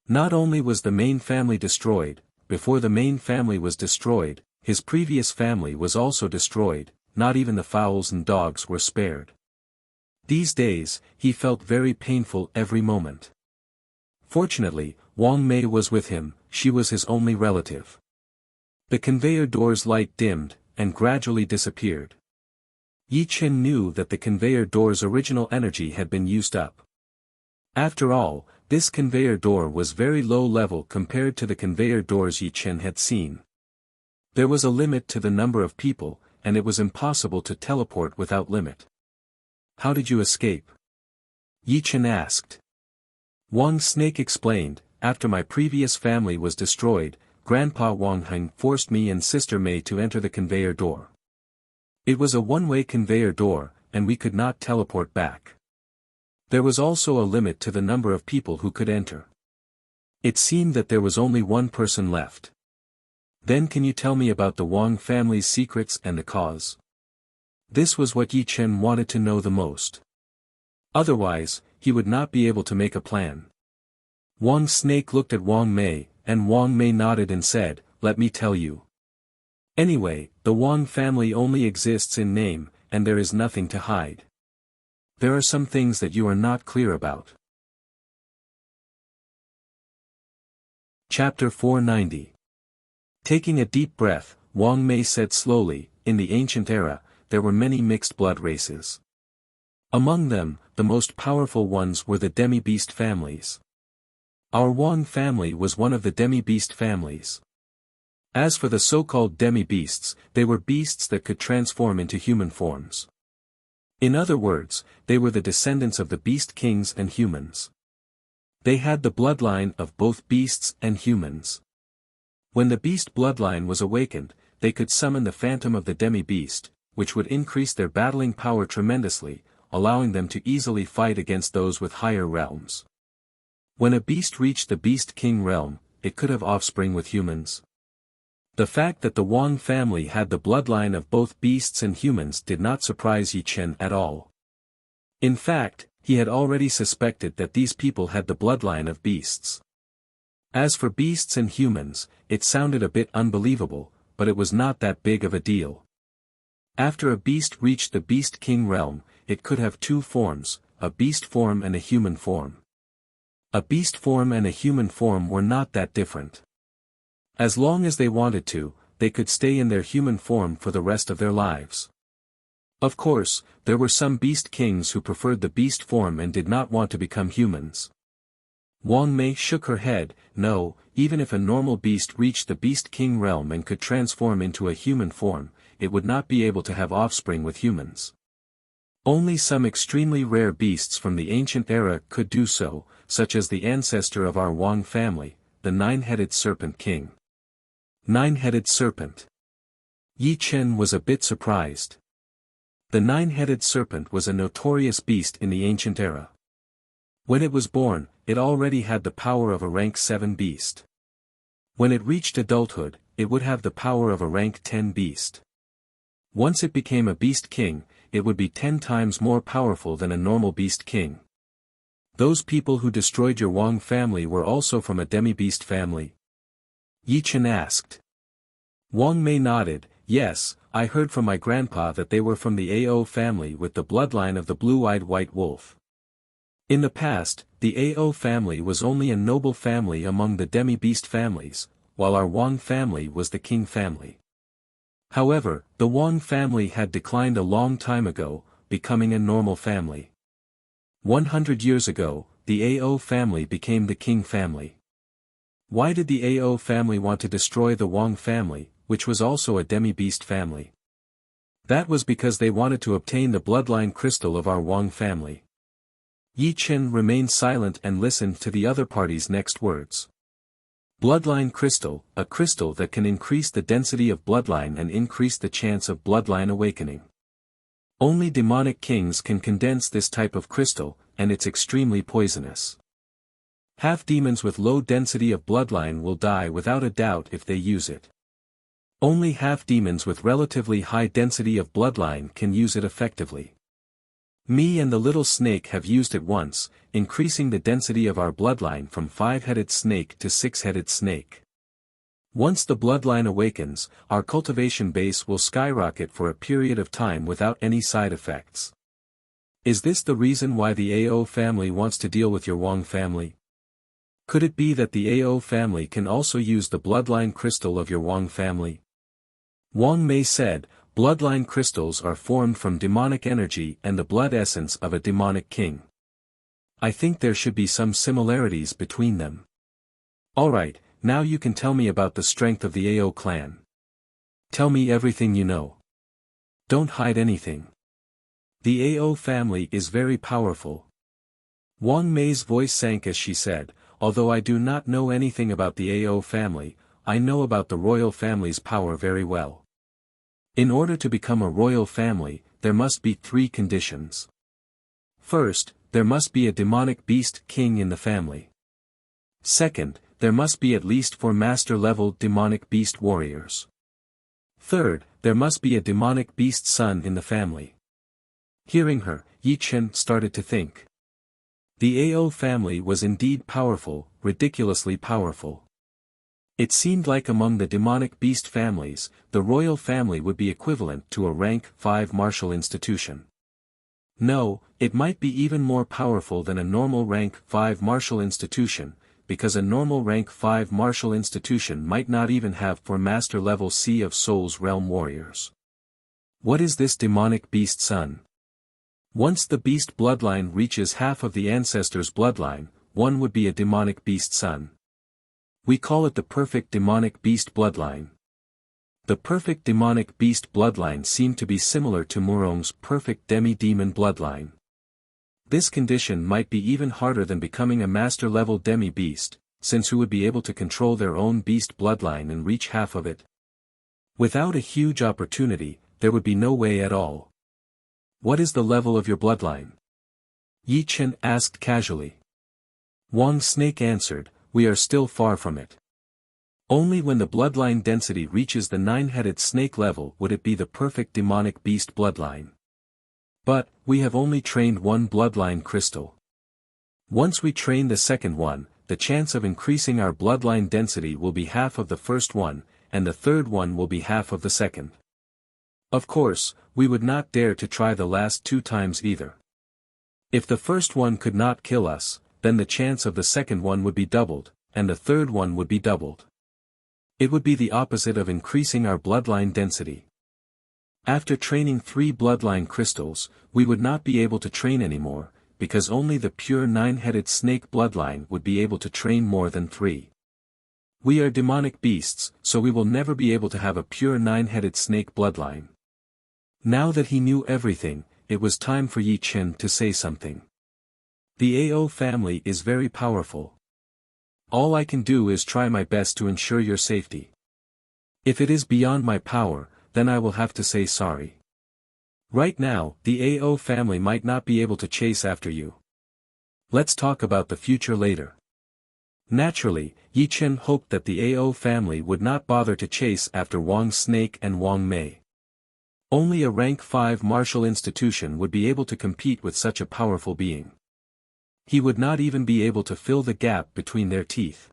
Not only was the main family destroyed, before the main family was destroyed, his previous family was also destroyed, not even the fowls and dogs were spared. These days, he felt very painful every moment. Fortunately, Wang Mei was with him, she was his only relative. The conveyor door's light dimmed, and gradually disappeared. Yi Chen knew that the conveyor door's original energy had been used up. After all, this conveyor door was very low level compared to the conveyor doors Yi Chen had seen. There was a limit to the number of people, and it was impossible to teleport without limit. How did you escape? Yi Chen asked. Wang's snake explained, after my previous family was destroyed, Grandpa Wang Heng forced me and Sister Mei to enter the conveyor door. It was a one-way conveyor door, and we could not teleport back. There was also a limit to the number of people who could enter. It seemed that there was only one person left. Then can you tell me about the Wang family's secrets and the cause? This was what Yi Chen wanted to know the most. Otherwise, he would not be able to make a plan. Wang Snake looked at Wang Mei, and Wang Mei nodded and said, "Let me tell you. Anyway, the Wang family only exists in name, and there is nothing to hide. There are some things that you are not clear about." Chapter 490. Taking a deep breath, Wang Mei said slowly, "In the ancient era, there were many mixed blood races. Among them, the most powerful ones were the demi-beast families. Our Wang family was one of the demi-beast families. As for the so-called demi-beasts, they were beasts that could transform into human forms. In other words, they were the descendants of the beast kings and humans. They had the bloodline of both beasts and humans. When the beast bloodline was awakened, they could summon the phantom of the demi-beast, which would increase their battling power tremendously, allowing them to easily fight against those with higher realms. When a beast reached the Beast King realm, it could have offspring with humans. The fact that the Wang family had the bloodline of both beasts and humans did not surprise Yi Chen at all. In fact, he had already suspected that these people had the bloodline of beasts. As for beasts and humans, it sounded a bit unbelievable, but it was not that big of a deal. After a beast reached the Beast King realm, it could have two forms, a beast form and a human form. A beast form and a human form were not that different. As long as they wanted to, they could stay in their human form for the rest of their lives. Of course, there were some beast kings who preferred the beast form and did not want to become humans. Wang Mei shook her head. No, even if a normal beast reached the Beast King realm and could transform into a human form, it would not be able to have offspring with humans. Only some extremely rare beasts from the ancient era could do so, such as the ancestor of our Wang family, the nine-headed serpent king. Nine-headed serpent. Yi Chen was a bit surprised. The nine-headed serpent was a notorious beast in the ancient era. When it was born, it already had the power of a rank 7 beast. When it reached adulthood, it would have the power of a rank 10 beast. Once it became a beast king, it would be 10 times more powerful than a normal beast king. Those people who destroyed your Wang family were also from a demi-beast family? Yi Chen asked. Wang Mei nodded. Yes, I heard from my grandpa that they were from the Ao family with the bloodline of the blue-eyed white wolf. In the past, the Ao family was only a noble family among the demi-beast families, while our Wang family was the king family. However, the Wang family had declined a long time ago, becoming a normal family. 100 years ago, the Ao family became the king family. Why did the Ao family want to destroy the Wang family, which was also a demi-beast family? That was because they wanted to obtain the bloodline crystal of our Wang family. Yi Chen remained silent and listened to the other party's next words. Bloodline crystal, a crystal that can increase the density of bloodline and increase the chance of bloodline awakening. Only demonic kings can condense this type of crystal, and it's extremely poisonous. Half-demons with low density of bloodline will die without a doubt if they use it. Only half-demons with relatively high density of bloodline can use it effectively. Me and the little snake have used it once, increasing the density of our bloodline from 5-headed snake to 6-headed snake. Once the bloodline awakens, our cultivation base will skyrocket for a period of time without any side effects. Is this the reason why the Ao family wants to deal with your Wang family? Could it be that the Ao family can also use the bloodline crystal of your Wang family? Wang Mei said, bloodline crystals are formed from demonic energy and the blood essence of a demonic king. I think there should be some similarities between them. Alright, now you can tell me about the strength of the Ao clan. Tell me everything you know. Don't hide anything. The Ao family is very powerful. Wang Mei's voice sank as she said, although I do not know anything about the AO family, I know about the royal family's power very well. In order to become a royal family, there must be 3 conditions. First, there must be a demonic beast king in the family. Second, there must be at least 4 master-level demonic beast warriors. Third, there must be a demonic beast son in the family. Hearing her, Yi Chen started to think. The AO family was indeed powerful, ridiculously powerful. It seemed like among the demonic beast families, the royal family would be equivalent to a rank 5 martial institution. No, it might be even more powerful than a normal rank 5 martial institution, because a normal rank 5 martial institution might not even have 4 master-level Sea of Souls realm warriors. What is this demonic beast son? Once the beast bloodline reaches half of the ancestor's bloodline, one would be a demonic beast son. We call it the perfect demonic beast bloodline. The perfect demonic beast bloodline seemed to be similar to Murong's perfect demi-demon bloodline. This condition might be even harder than becoming a master-level demi-beast, since who would be able to control their own beast bloodline and reach half of it? Without a huge opportunity, there would be no way at all. What is the level of your bloodline? Yi Chen asked casually. Wang Snake answered, we are still far from it. Only when the bloodline density reaches the 9-headed snake level would it be the perfect demonic beast bloodline. But, we have only trained 1 bloodline crystal. Once we train the second one, the chance of increasing our bloodline density will be half of the first one, and the third one will be half of the second. Of course, we would not dare to try the last 2 times either. If the first one could not kill us, then the chance of the second one would be doubled, and the third one would be doubled. It would be the opposite of increasing our bloodline density. After training 3 bloodline crystals, we would not be able to train anymore, because only the pure 9-headed snake bloodline would be able to train more than 3. We are demonic beasts, so we will never be able to have a pure 9-headed snake bloodline. Now that he knew everything, it was time for Yi Chen to say something. The AO family is very powerful. All I can do is try my best to ensure your safety. If it is beyond my power, then I will have to say sorry. Right now, the AO family might not be able to chase after you. Let's talk about the future later. Naturally, Yi Chen hoped that the AO family would not bother to chase after Wang Snake and Wang Mei. Only a rank 5 martial institution would be able to compete with such a powerful being. He would not even be able to fill the gap between their teeth.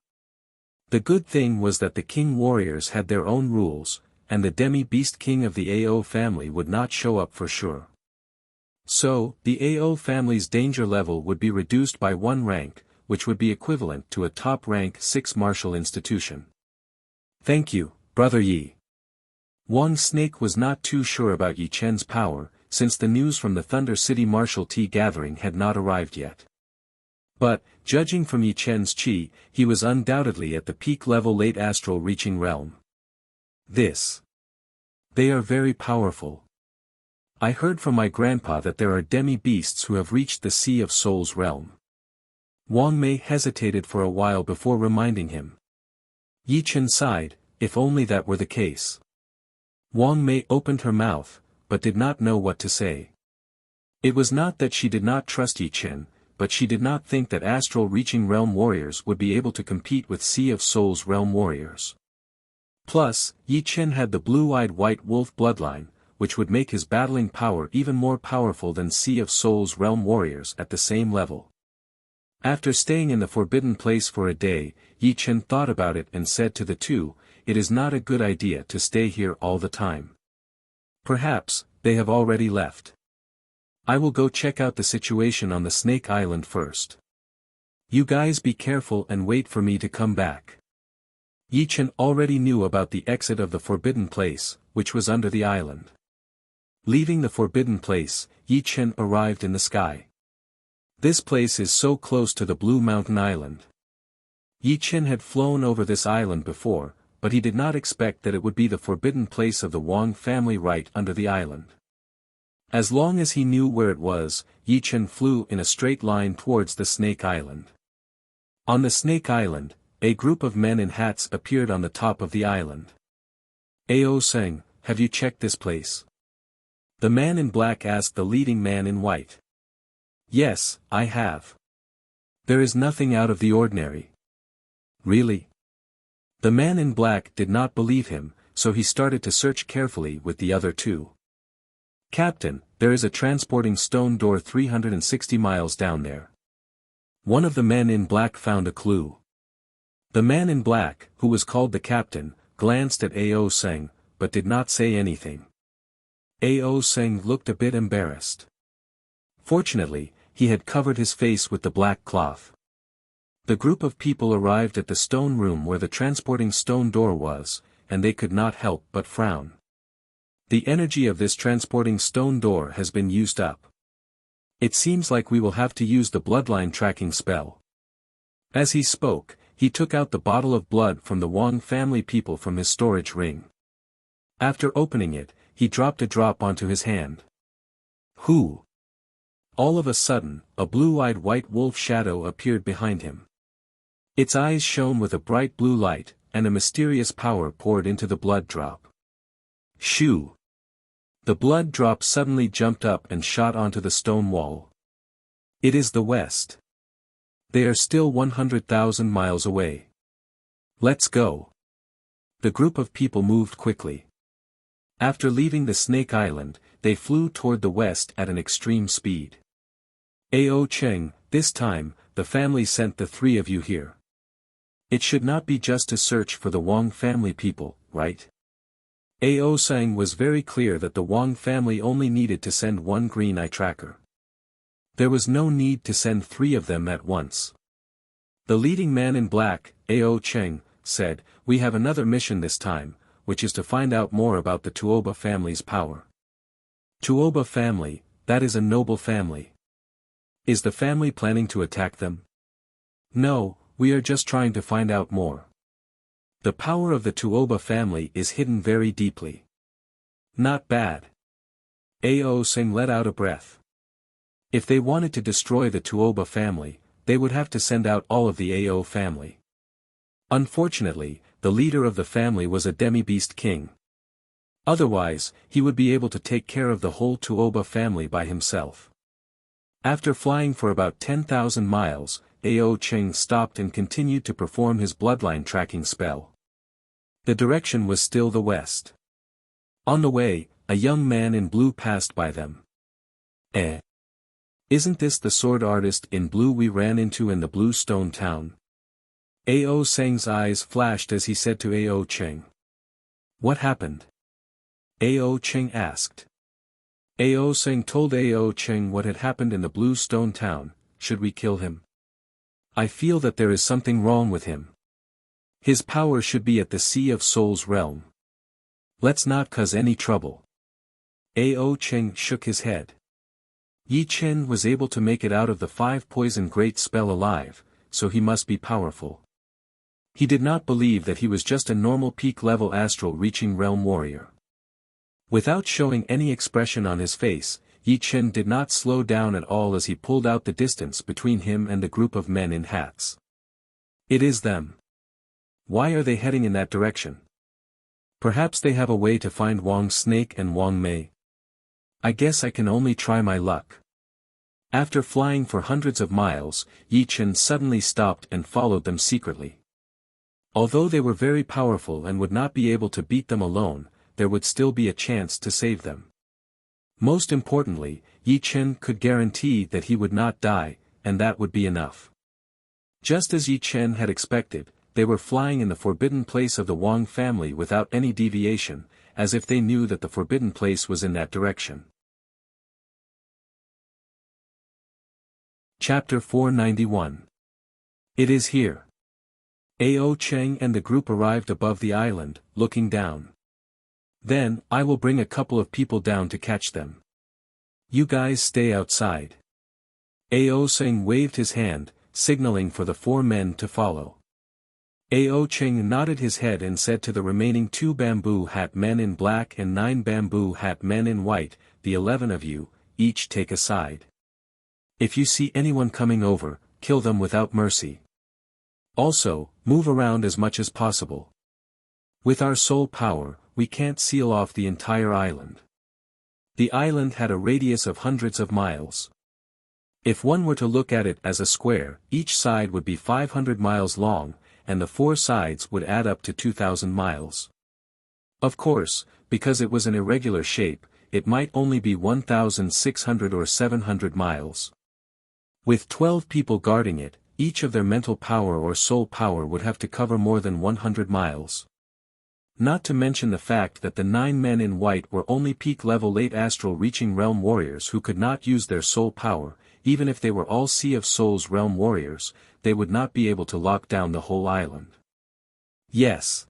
The good thing was that the king warriors had their own rules, and the demi-beast king of the AO family would not show up for sure. So, the AO family's danger level would be reduced by 1 rank, which would be equivalent to a top rank 6 martial institution. Thank you, Brother Yi. Wang Snake was not too sure about Yi Chen's power, since the news from the Thunder City martial tea gathering had not arrived yet. But, judging from Yi Chen's chi, he was undoubtedly at the peak level late astral reaching realm. They are very powerful. I heard from my grandpa that there are demi-beasts who have reached the Sea of Souls realm. Wang Mei hesitated for a while before reminding him. Yi Chen sighed, if only that were the case. Wang Mei opened her mouth, but did not know what to say. It was not that she did not trust Yi Chen, but she did not think that astral reaching realm warriors would be able to compete with Sea of Souls realm warriors. Plus, Yi Chen had the blue-eyed white wolf bloodline, which would make his battling power even more powerful than Sea of Souls realm warriors at the same level. After staying in the forbidden place for a day, Yi Chen thought about it and said to the 2, it is not a good idea to stay here all the time. Perhaps, they have already left. I will go check out the situation on the Snake Island first. You guys be careful and wait for me to come back. Yi Chen already knew about the exit of the forbidden place, which was under the island. Leaving the forbidden place, Yi Chen arrived in the sky. This place is so close to the Blue Mountain Island. Yi Chen had flown over this island before, but he did not expect that it would be the forbidden place of the Wang family right under the island. As long as he knew where it was, Yi Chen flew in a straight line towards the Snake Island. On the Snake Island, a group of men in hats appeared on the top of the island. Ao Seng, have you checked this place? The man in black asked the leading man in white. Yes, I have. There is nothing out of the ordinary. Really? The man in black did not believe him, so he started to search carefully with the other two. Captain, there is a transporting stone door 360 miles down there. One of the men in black found a clue. The man in black, who was called the captain, glanced at Ao Seng, but did not say anything. Ao Seng looked a bit embarrassed. Fortunately, he had covered his face with the black cloth. The group of people arrived at the stone room where the transporting stone door was, and they could not help but frown. The energy of this transporting stone door has been used up. It seems like we will have to use the bloodline tracking spell. As he spoke, he took out the bottle of blood from the Wang family people from his storage ring. After opening it, he dropped a drop onto his hand. Who? All of a sudden, a blue-eyed white wolf shadow appeared behind him. Its eyes shone with a bright blue light, and a mysterious power poured into the blood drop. Shoo! The blood drop suddenly jumped up and shot onto the stone wall. It is the West. They are still 100,000 miles away. Let's go. The group of people moved quickly. After leaving the Snake Island, they flew toward the west at an extreme speed. Ao Cheng, this time, the family sent the three of you here. It should not be just to search for the Wang family people, right? Ao Seng was very clear that the Wang family only needed to send one green eye tracker. There was no need to send three of them at once. The leading man in black, Ao Cheng, said, we have another mission this time, which is to find out more about the Tuoba family's power. Tuoba family, that is a noble family. Is the family planning to attack them? No, we are just trying to find out more. The power of the Tuoba family is hidden very deeply. Not bad. Ao Seng let out a breath. If they wanted to destroy the Tuoba family, they would have to send out all of the Ao family. Unfortunately, the leader of the family was a demi-beast king. Otherwise, he would be able to take care of the whole Tuoba family by himself. After flying for about 10,000 miles, Ao Cheng stopped and continued to perform his bloodline tracking spell. The direction was still the west. On the way, a young man in blue passed by them. Isn't this the sword artist in blue we ran into in the Blue Stone Town? Ao Seng's eyes flashed as he said to Ao Cheng. What happened? Ao Cheng asked. Ao Seng told Ao Cheng what had happened in the Blue Stone Town. Should we kill him? I feel that there is something wrong with him. His power should be at the Sea of Souls realm. Let's not cause any trouble. Ao Cheng shook his head. Yi Chen was able to make it out of the 5 poison great spell alive, so he must be powerful. He did not believe that he was just a normal peak-level astral reaching realm warrior. Without showing any expression on his face, Yi Chen did not slow down at all as he pulled out the distance between him and the group of men in hats. It is them. Why are they heading in that direction? Perhaps they have a way to find Wang Snake and Wang Mei. I guess I can only try my luck. After flying for hundreds of miles, Yi Chen suddenly stopped and followed them secretly. Although they were very powerful and would not be able to beat them alone, there would still be a chance to save them. Most importantly, Yi Chen could guarantee that he would not die, and that would be enough. Just as Yi Chen had expected, they were flying in the forbidden place of the Wang family without any deviation, as if they knew that the forbidden place was in that direction. Chapter 491. It is here. Ao Cheng and the group arrived above the island, looking down. Then, I will bring a couple of people down to catch them. You guys stay outside. Ao Seng waved his hand, signaling for the 4 men to follow. Ao Cheng nodded his head and said to the remaining 2 bamboo hat men in black and 9 bamboo hat men in white, the 11 of you, each take a side. If you see anyone coming over, kill them without mercy. Also, move around as much as possible. With our soul power, we can't seal off the entire island. The island had a radius of hundreds of miles. If one were to look at it as a square, each side would be 500 miles long, and the 4 sides would add up to 2,000 miles. Of course, because it was an irregular shape, it might only be 1,600 or 700 miles. With 12 people guarding it, each of their mental power or soul power would have to cover more than 100 miles. Not to mention the fact that the 9 men in white were only peak-level late astral reaching realm warriors who could not use their soul power. Even if they were all Sea of Souls realm warriors, they would not be able to lock down the whole island. Yes.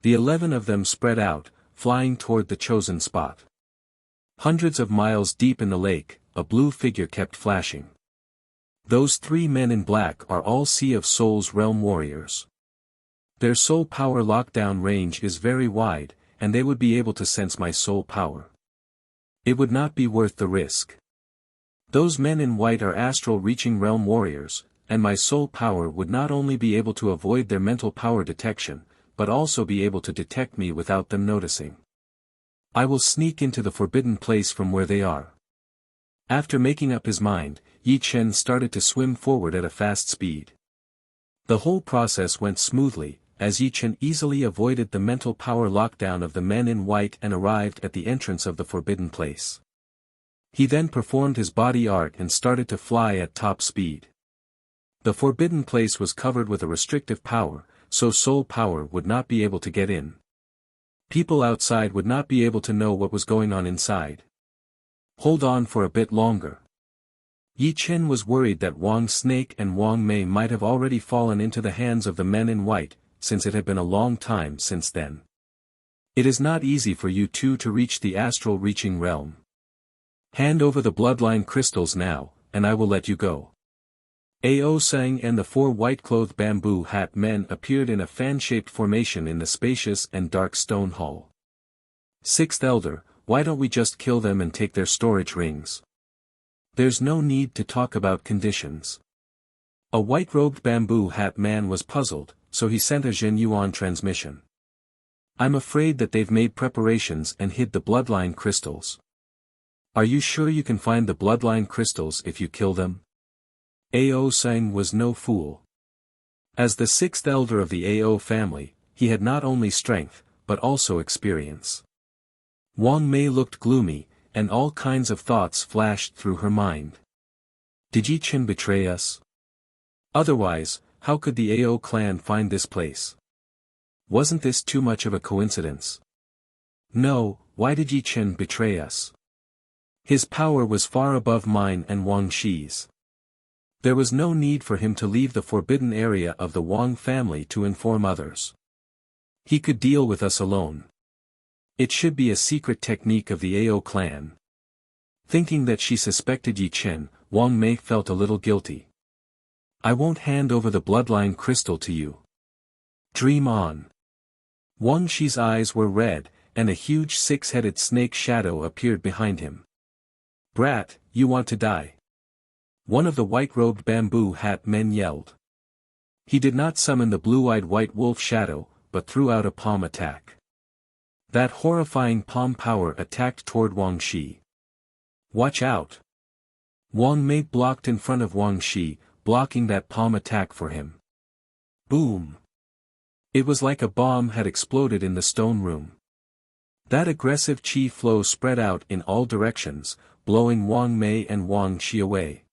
The 11 of them spread out, flying toward the chosen spot. Hundreds of miles deep in the lake, a blue figure kept flashing. Those 3 men in black are all Sea of Souls realm warriors. Their soul power lockdown range is very wide, and they would be able to sense my soul power. It would not be worth the risk. Those men in white are astral reaching realm warriors, and my soul power would not only be able to avoid their mental power detection, but also be able to detect me without them noticing. I will sneak into the forbidden place from where they are. After making up his mind, Yi Chen started to swim forward at a fast speed. The whole process went smoothly, as Yi Chen easily avoided the mental power lockdown of the men in white and arrived at the entrance of the forbidden place. He then performed his body art and started to fly at top speed. The forbidden place was covered with a restrictive power, so soul power would not be able to get in. People outside would not be able to know what was going on inside. Hold on for a bit longer. Yi Chen was worried that Wang Snake and Wang Mei might have already fallen into the hands of the men in white, since it had been a long time since then. It is not easy for you two to reach the astral reaching realm. Hand over the bloodline crystals now, and I will let you go. Ao Sang and the 4 white-clothed bamboo hat men appeared in a fan-shaped formation in the spacious and dark stone hall. 6th Elder, why don't we just kill them and take their storage rings? There's no need to talk about conditions. A white-robed bamboo hat man was puzzled, so he sent a Zhen Yuan transmission. I'm afraid that they've made preparations and hid the bloodline crystals. Are you sure you can find the bloodline crystals if you kill them? Ao Sang was no fool. As the 6th elder of the Ao family, he had not only strength, but also experience. Wang Mei looked gloomy, and all kinds of thoughts flashed through her mind. Did Yi Chen betray us? Otherwise, how could the Ao clan find this place? Wasn't this too much of a coincidence? No, why did Yi Chen betray us? His power was far above mine and Wang Shi's. There was no need for him to leave the forbidden area of the Wang family to inform others. He could deal with us alone. It should be a secret technique of the Ao clan. Thinking that she suspected Yi Chen, Wang Mei felt a little guilty. I won't hand over the bloodline crystal to you. Dream on. Wang Shi's eyes were red, and a huge 6-headed snake shadow appeared behind him. Brat, you want to die? One of the white-robed bamboo hat men yelled. He did not summon the blue-eyed white wolf shadow, but threw out a palm attack. That horrifying palm power attacked toward Wang Shi. Watch out! Wang Mei blocked in front of Wang Shi, blocking that palm attack for him. Boom! It was like a bomb had exploded in the stone room. That aggressive chi flow spread out in all directions, blowing Wang Mei and Wang Shi away.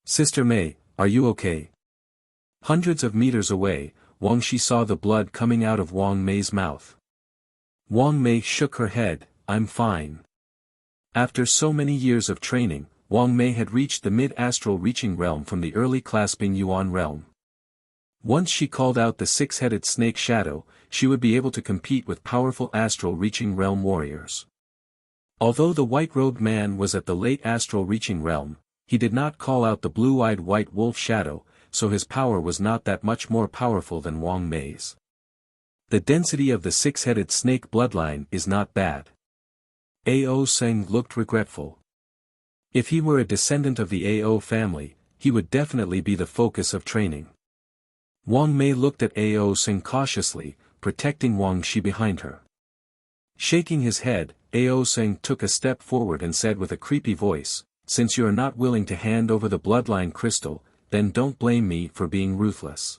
Sister Mei, are you okay? Hundreds of meters away, Wang Shi saw the blood coming out of Wang Mei's mouth. Wang Mei shook her head, I'm fine. After so many years of training, Wang Mei had reached the mid-astral reaching realm from the early clasping Yuan realm. Once she called out the 6-headed snake shadow, she would be able to compete with powerful astral reaching realm warriors. Although the white-robed man was at the late astral reaching realm, he did not call out the blue-eyed white wolf shadow, so his power was not that much more powerful than Wang Mei's. The density of the 6-headed snake bloodline is not bad. Ao Seng looked regretful. If he were a descendant of the Ao family, he would definitely be the focus of training. Wang Mei looked at Ao Sing cautiously, protecting Wang Shi behind her. Shaking his head, Ao Sing took a step forward and said with a creepy voice, "Since you are not willing to hand over the bloodline crystal, then don't blame me for being ruthless.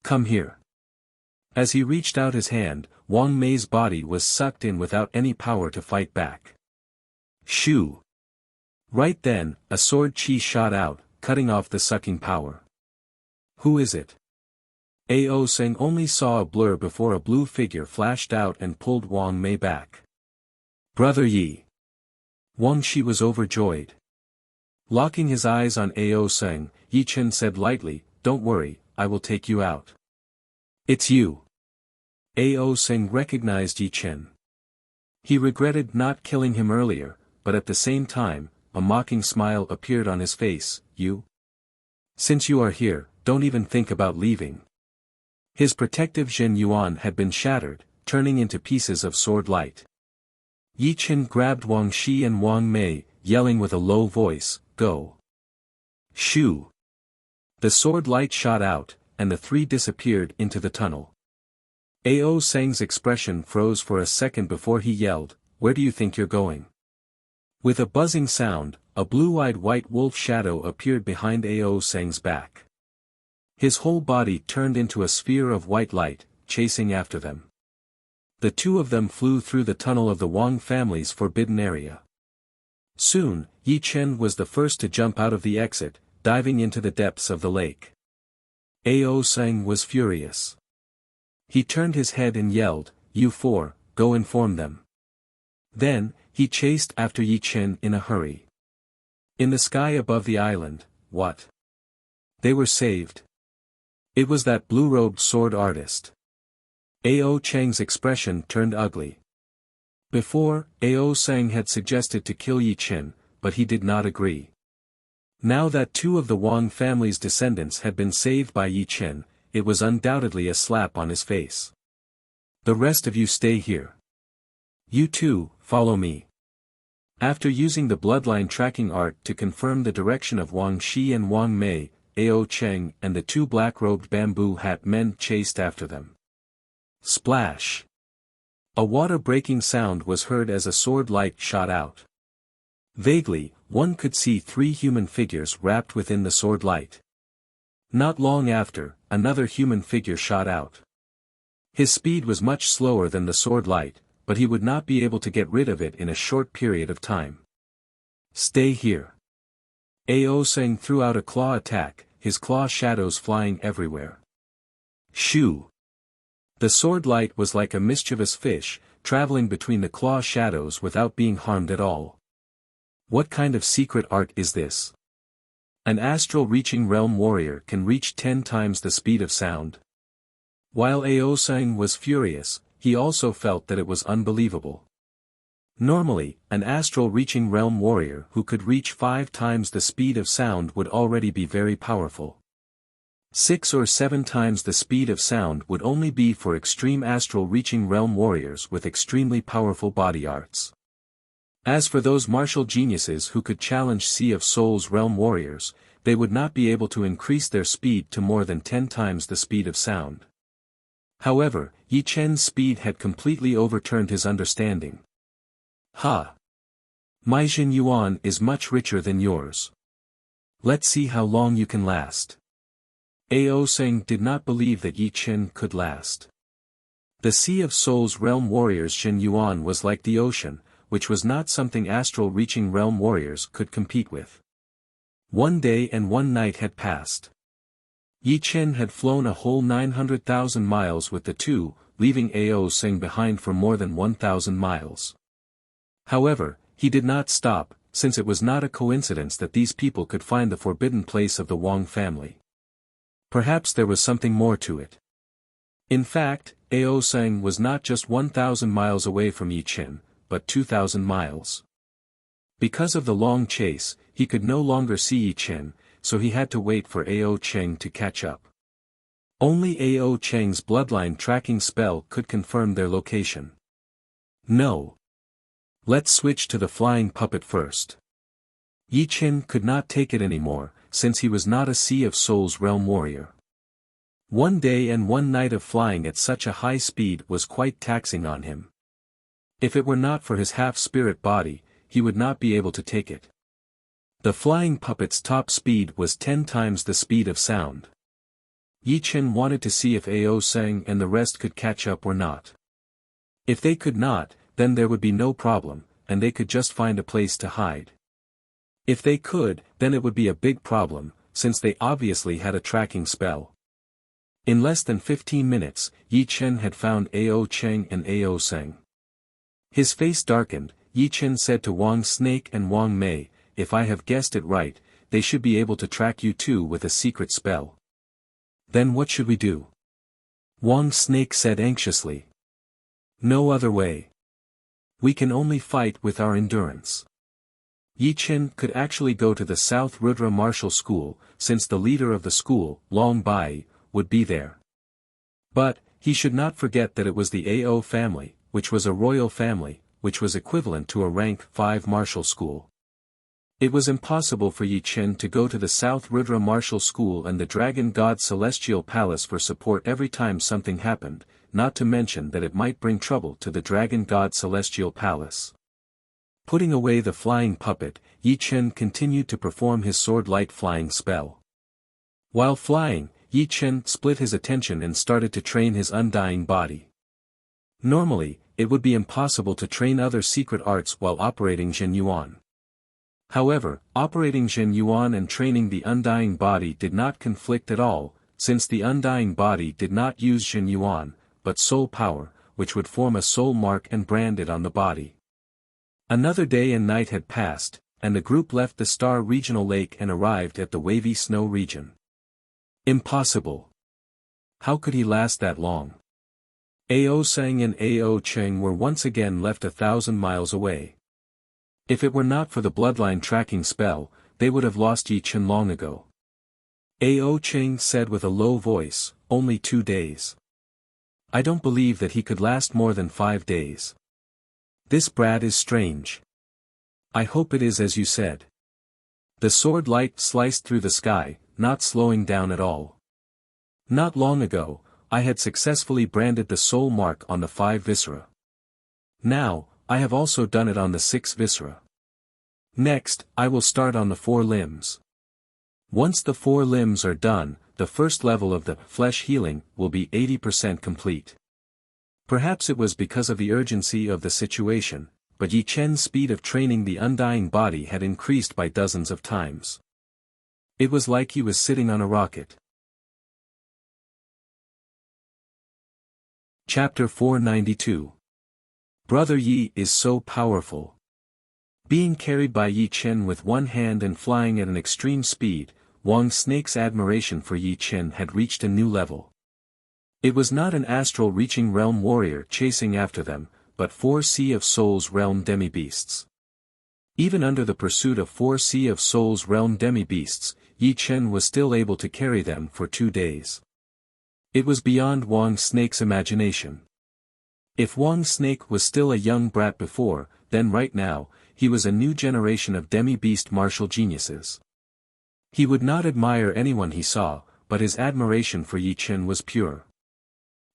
Come here." As he reached out his hand, Wang Mei's body was sucked in without any power to fight back. Shoo! Right then, a sword chi shot out, cutting off the sucking power. Who is it? Ao Sing only saw a blur before a blue figure flashed out and pulled Wang Mei back. Brother Yi. Wang Shi was overjoyed. Locking his eyes on Ao Sing, Yi Chen said lightly, "Don't worry, I will take you out." "It's you." Ao Sing recognized Yi Chen. He regretted not killing him earlier, but at the same time, a mocking smile appeared on his face. "You? Since you are here, don't even think about leaving." His protective Jin Yuan had been shattered, turning into pieces of sword light. Yi Chen grabbed Wang Shi and Wang Mei, yelling with a low voice, "Go!" Shoo! The sword light shot out, and the three disappeared into the tunnel. Ao Seng's expression froze for a second before he yelled, "Where do you think you're going?" With a buzzing sound, a blue-eyed white wolf shadow appeared behind Ao Seng's back. His whole body turned into a sphere of white light, chasing after them. The two of them flew through the tunnel of the Wang family's forbidden area. Soon, Yi Chen was the first to jump out of the exit, diving into the depths of the lake. Ao Seng was furious. He turned his head and yelled, "You four, go inform them." Then, he chased after Yi Chen in a hurry. In the sky above the island, what? They were saved. It was that blue-robed sword artist. Ao Cheng's expression turned ugly. Before, Ao Seng had suggested to kill Yi Chen, but he did not agree. Now that two of the Wang family's descendants had been saved by Yi Chen, it was undoubtedly a slap on his face. "The rest of you stay here. You two, follow me." After using the bloodline tracking art to confirm the direction of Wang Shi and Wang Mei, Ao Cheng and the two black-robed bamboo hat men chased after them. Splash! A water-breaking sound was heard as a sword light shot out. Vaguely, one could see three human figures wrapped within the sword light. Not long after, another human figure shot out. His speed was much slower than the sword light, but he would not be able to get rid of it in a short period of time. "Stay here." Ao Seng threw out a claw attack, his claw shadows flying everywhere. Shoo! The sword light was like a mischievous fish, traveling between the claw shadows without being harmed at all. What kind of secret art is this? An astral reaching realm warrior can reach 10 times the speed of sound. While Ao Seng was furious, he also felt that it was unbelievable. Normally, an astral reaching realm warrior who could reach 5 times the speed of sound would already be very powerful. 6 or 7 times the speed of sound would only be for extreme astral reaching realm warriors with extremely powerful body arts. As for those martial geniuses who could challenge Sea of Souls realm warriors, they would not be able to increase their speed to more than 10 times the speed of sound. However, Yi Chen's speed had completely overturned his understanding. "Ha! My Jin Yuan is much richer than yours. Let's see how long you can last." Ao Seng did not believe that Yi Chen could last. The Sea of Souls realm warriors' Jin Yuan was like the ocean, which was not something astral-reaching realm warriors could compete with. 1 day and 1 night had passed. Yi Chen had flown a whole 900,000 miles with the two, leaving Ao Seng behind for more than 1,000 miles. However, he did not stop, since it was not a coincidence that these people could find the forbidden place of the Wang family. Perhaps there was something more to it. In fact, Ao Seng was not just 1,000 miles away from Yi Chen, but 2,000 miles. Because of the long chase, he could no longer see Yi Chen, so he had to wait for Ao Cheng to catch up. Only Ao Cheng's bloodline tracking spell could confirm their location. No. Let's switch to the flying puppet first. Yi Chen could not take it anymore, since he was not a Sea of Souls realm warrior. One day and one night of flying at such a high speed was quite taxing on him. If it were not for his half-spirit body, he would not be able to take it. The flying puppet's top speed was 10 times the speed of sound. Yi Chen wanted to see if Ao Seng and the rest could catch up or not. If they could not, then there would be no problem, and they could just find a place to hide. If they could, then it would be a big problem, since they obviously had a tracking spell. In less than 15 minutes, Yi Chen had found Ao Cheng and Ao Seng. His face darkened. Yi Chen said to Wang Snake and Wang Mei, "If I have guessed it right, they should be able to track you too with a secret spell." "Then what should we do?" Wang Snake said anxiously. "No other way. We can only fight with our endurance." Yi Chen could actually go to the South Rudra Martial School, since the leader of the school, Long Bai, would be there. But, he should not forget that it was the Ao family, which was a royal family, which was equivalent to a rank 5 martial school. It was impossible for Yi Chen to go to the South Rudra Martial School and the Dragon God Celestial Palace for support every time something happened, not to mention that it might bring trouble to the Dragon God Celestial Palace. Putting away the flying puppet, Yi Chen continued to perform his sword light flying spell. While flying, Yi Chen split his attention and started to train his undying body. Normally, it would be impossible to train other secret arts while operating Zhen Yuan. However, operating Zhen Yuan and training the undying body did not conflict at all, since the undying body did not use Zhen Yuan, but soul power, which would form a soul mark and brand it on the body. Another day and night had passed, and the group left the Star Regional Lake and arrived at the wavy snow region. Impossible. How could he last that long? Ao Seng and Ao Cheng were once again left 1,000 miles away. If it were not for the bloodline tracking spell, they would have lost Yi Chen long ago. Ao Cheng said with a low voice, "Only 2 days. I don't believe that he could last more than 5 days. This brat is strange. I hope it is as you said." The sword light sliced through the sky, not slowing down at all. "Not long ago, I had successfully branded the soul mark on the 5 viscera. Now, I have also done it on the 6 viscera. Next, I will start on the 4 limbs. Once the 4 limbs are done, the first level of the flesh healing will be 80% complete." Perhaps it was because of the urgency of the situation, but Yi Chen's speed of training the undying body had increased by dozens of times. It was like he was sitting on a rocket. Chapter 492. Brother Yi is so powerful. Being carried by Yi Chen with one hand and flying at an extreme speed, Wang Snake's admiration for Yi Chen had reached a new level. It was not an astral reaching realm warrior chasing after them, but 4 Sea of Souls realm demi-beasts. Even under the pursuit of 4 Sea of Souls realm demi-beasts, Yi Chen was still able to carry them for 2 days. It was beyond Wang Snake's imagination. If Wang Snake was still a young brat before, then right now, he was a new generation of demi-beast martial geniuses. He would not admire anyone he saw, but his admiration for Yi Chen was pure.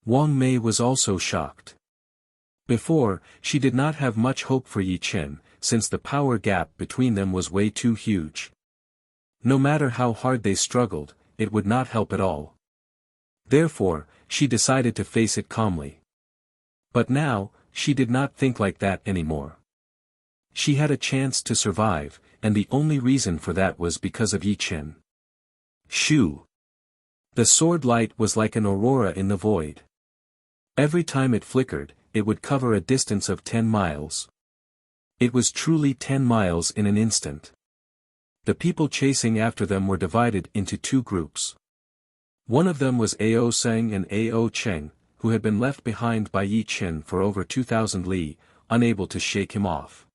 Wang Mei was also shocked. Before, she did not have much hope for Yi Chen, since the power gap between them was way too huge. No matter how hard they struggled, it would not help at all. Therefore, she decided to face it calmly. But now, she did not think like that anymore. She had a chance to survive, and the only reason for that was because of Yi Chen. Shoo! The sword light was like an aurora in the void. Every time it flickered, it would cover a distance of 10 miles. It was truly 10 miles in an instant. The people chasing after them were divided into 2 groups. One of them was Ao Seng and Ao Cheng, who had been left behind by Yi Chen for over 2,000 li, unable to shake him off.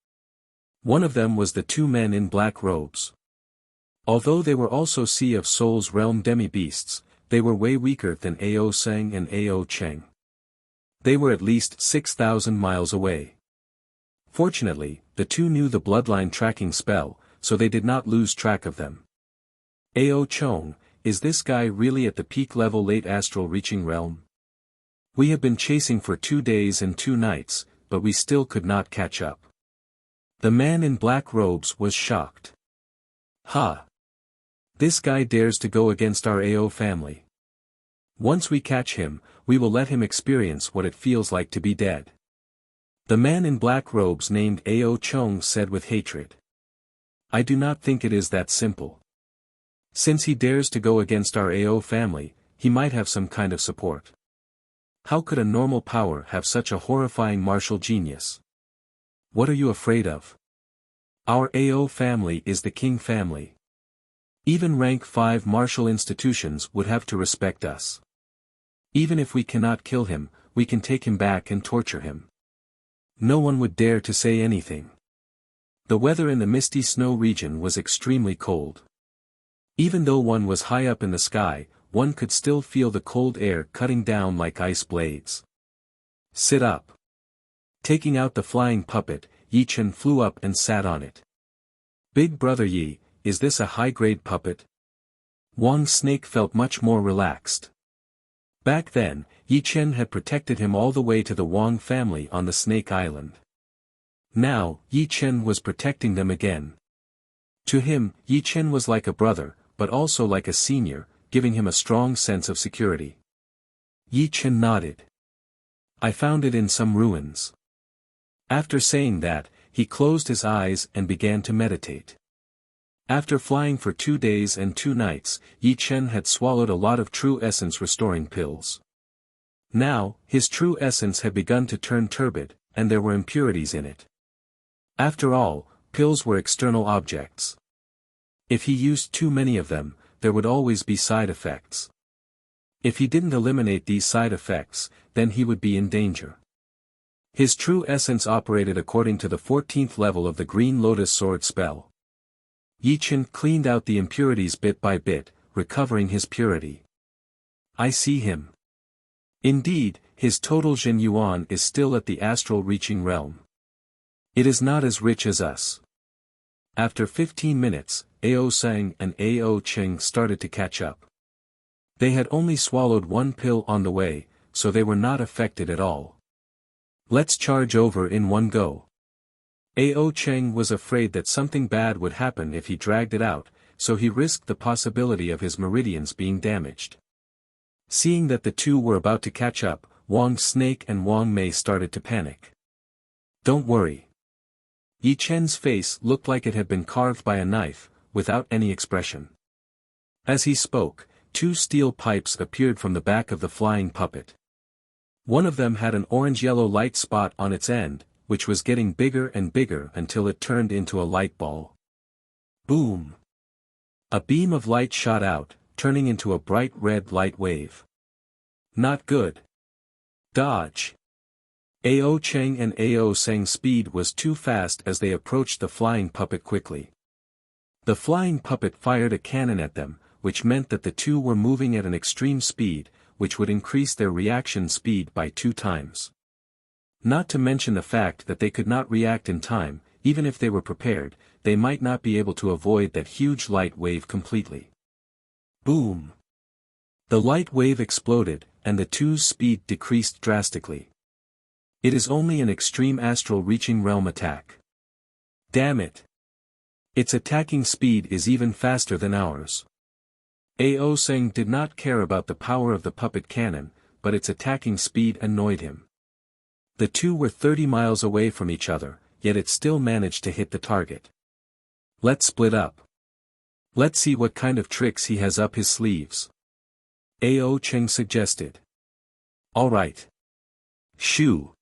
One of them was the 2 men in black robes. Although they were also Sea of Souls realm demi-beasts, they were way weaker than Ao Seng and Ao Cheng. They were at least 6,000 miles away. Fortunately, the 2 knew the bloodline tracking spell, so they did not lose track of them. Ao Chong, is this guy really at the peak level late astral reaching realm? We have been chasing for 2 days and 2 nights, but we still could not catch up. The man in black robes was shocked. Ha! This guy dares to go against our AO family. Once we catch him, we will let him experience what it feels like to be dead. The man in black robes named Ao Chung said with hatred. I do not think it is that simple. Since he dares to go against our AO family, he might have some kind of support. How could a normal power have such a horrifying martial genius? What are you afraid of? Our AO family is the king family. Even rank 5 martial institutions would have to respect us. Even if we cannot kill him, we can take him back and torture him. No one would dare to say anything. The weather in the misty snow region was extremely cold. Even though one was high up in the sky, one could still feel the cold air cutting down like ice blades. Sit up. Taking out the flying puppet, Yi Chen flew up and sat on it. Big brother Yi, is this a high-grade puppet? Wang's snake felt much more relaxed. Back then, Yi Chen had protected him all the way to the Wang family on the Snake Island. Now, Yi Chen was protecting them again. To him, Yi Chen was like a brother, but also like a senior, giving him a strong sense of security. Yi Chen nodded. I found it in some ruins. After saying that, he closed his eyes and began to meditate. After flying for 2 days and 2 nights, Yi Chen had swallowed a lot of true essence restoring pills. Now, his true essence had begun to turn turbid, and there were impurities in it. After all, pills were external objects. If he used too many of them, there would always be side effects. If he didn't eliminate these side effects, then he would be in danger. His true essence operated according to the 14th level of the Green Lotus Sword spell. Yi Chen cleaned out the impurities bit by bit, recovering his purity. I see him. Indeed, his total Jin Yuan is still at the astral reaching realm. It is not as rich as us. After 15 minutes, Ao Sang and Ao Cheng started to catch up. They had only swallowed 1 pill on the way, so they were not affected at all. Let's charge over in one go. Ao Cheng was afraid that something bad would happen if he dragged it out, so he risked the possibility of his meridians being damaged. Seeing that the two were about to catch up, Wang Snake and Wang Mei started to panic. Don't worry. Yi Chen's face looked like it had been carved by a knife, without any expression. As he spoke, 2 steel pipes appeared from the back of the flying puppet. One of them had an orange-yellow light spot on its end, which was getting bigger and bigger until it turned into a light ball. Boom! A beam of light shot out, turning into a bright red light wave. Not good. Dodge! Ao Cheng and Ao Seng's speed was too fast as they approached the flying puppet quickly. The flying puppet fired a cannon at them, which meant that the two were moving at an extreme speed, which would increase their reaction speed by 2 times. Not to mention the fact that they could not react in time, even if they were prepared, they might not be able to avoid that huge light wave completely. Boom! The light wave exploded, and the two's speed decreased drastically. It is only an extreme astral reaching realm attack. Damn it! Its attacking speed is even faster than ours. Ao Seng did not care about the power of the puppet cannon, but its attacking speed annoyed him. The two were 30 miles away from each other, yet it still managed to hit the target. Let's split up. Let's see what kind of tricks he has up his sleeves. Ao Cheng suggested. Alright. Shoo!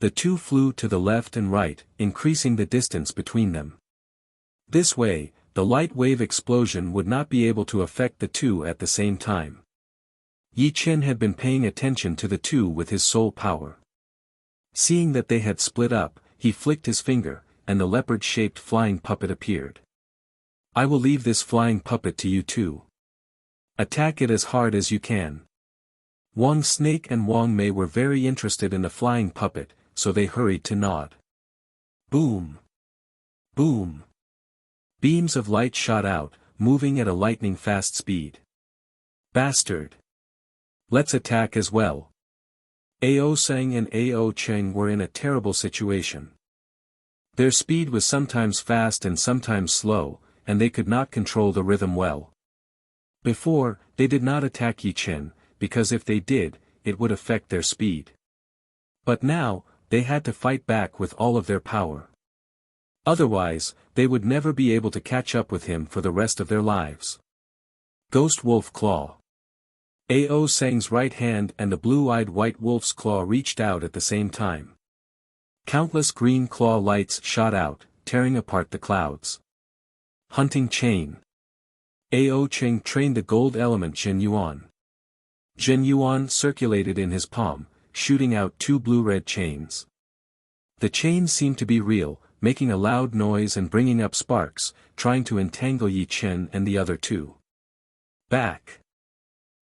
The two flew to the left and right, increasing the distance between them. This way, the light wave explosion would not be able to affect the two at the same time. Yi Chen had been paying attention to the two with his soul power. Seeing that they had split up, he flicked his finger, and the leopard-shaped flying puppet appeared. I will leave this flying puppet to you two. Attack it as hard as you can. Wang Snake and Wang Mei were very interested in the flying puppet, so they hurried to nod. Boom! Boom! Beams of light shot out, moving at a lightning-fast speed. Bastard! Let's attack as well. Ao Sang and Ao Cheng were in a terrible situation. Their speed was sometimes fast and sometimes slow, and they could not control the rhythm well. Before, they did not attack Yi Chen, because if they did, it would affect their speed. But now, they had to fight back with all of their power. Otherwise, they would never be able to catch up with him for the rest of their lives. Ghost Wolf Claw. Ao Sang's right hand and the blue-eyed white wolf's claw reached out at the same time. Countless green claw lights shot out, tearing apart the clouds. Hunting Chain. Ao Cheng trained the gold element Jin Yuan. Jin Yuan circulated in his palm, shooting out two blue-red chains. The chains seemed to be real, making a loud noise and bringing up sparks, trying to entangle Yi Chen and the other two. Back.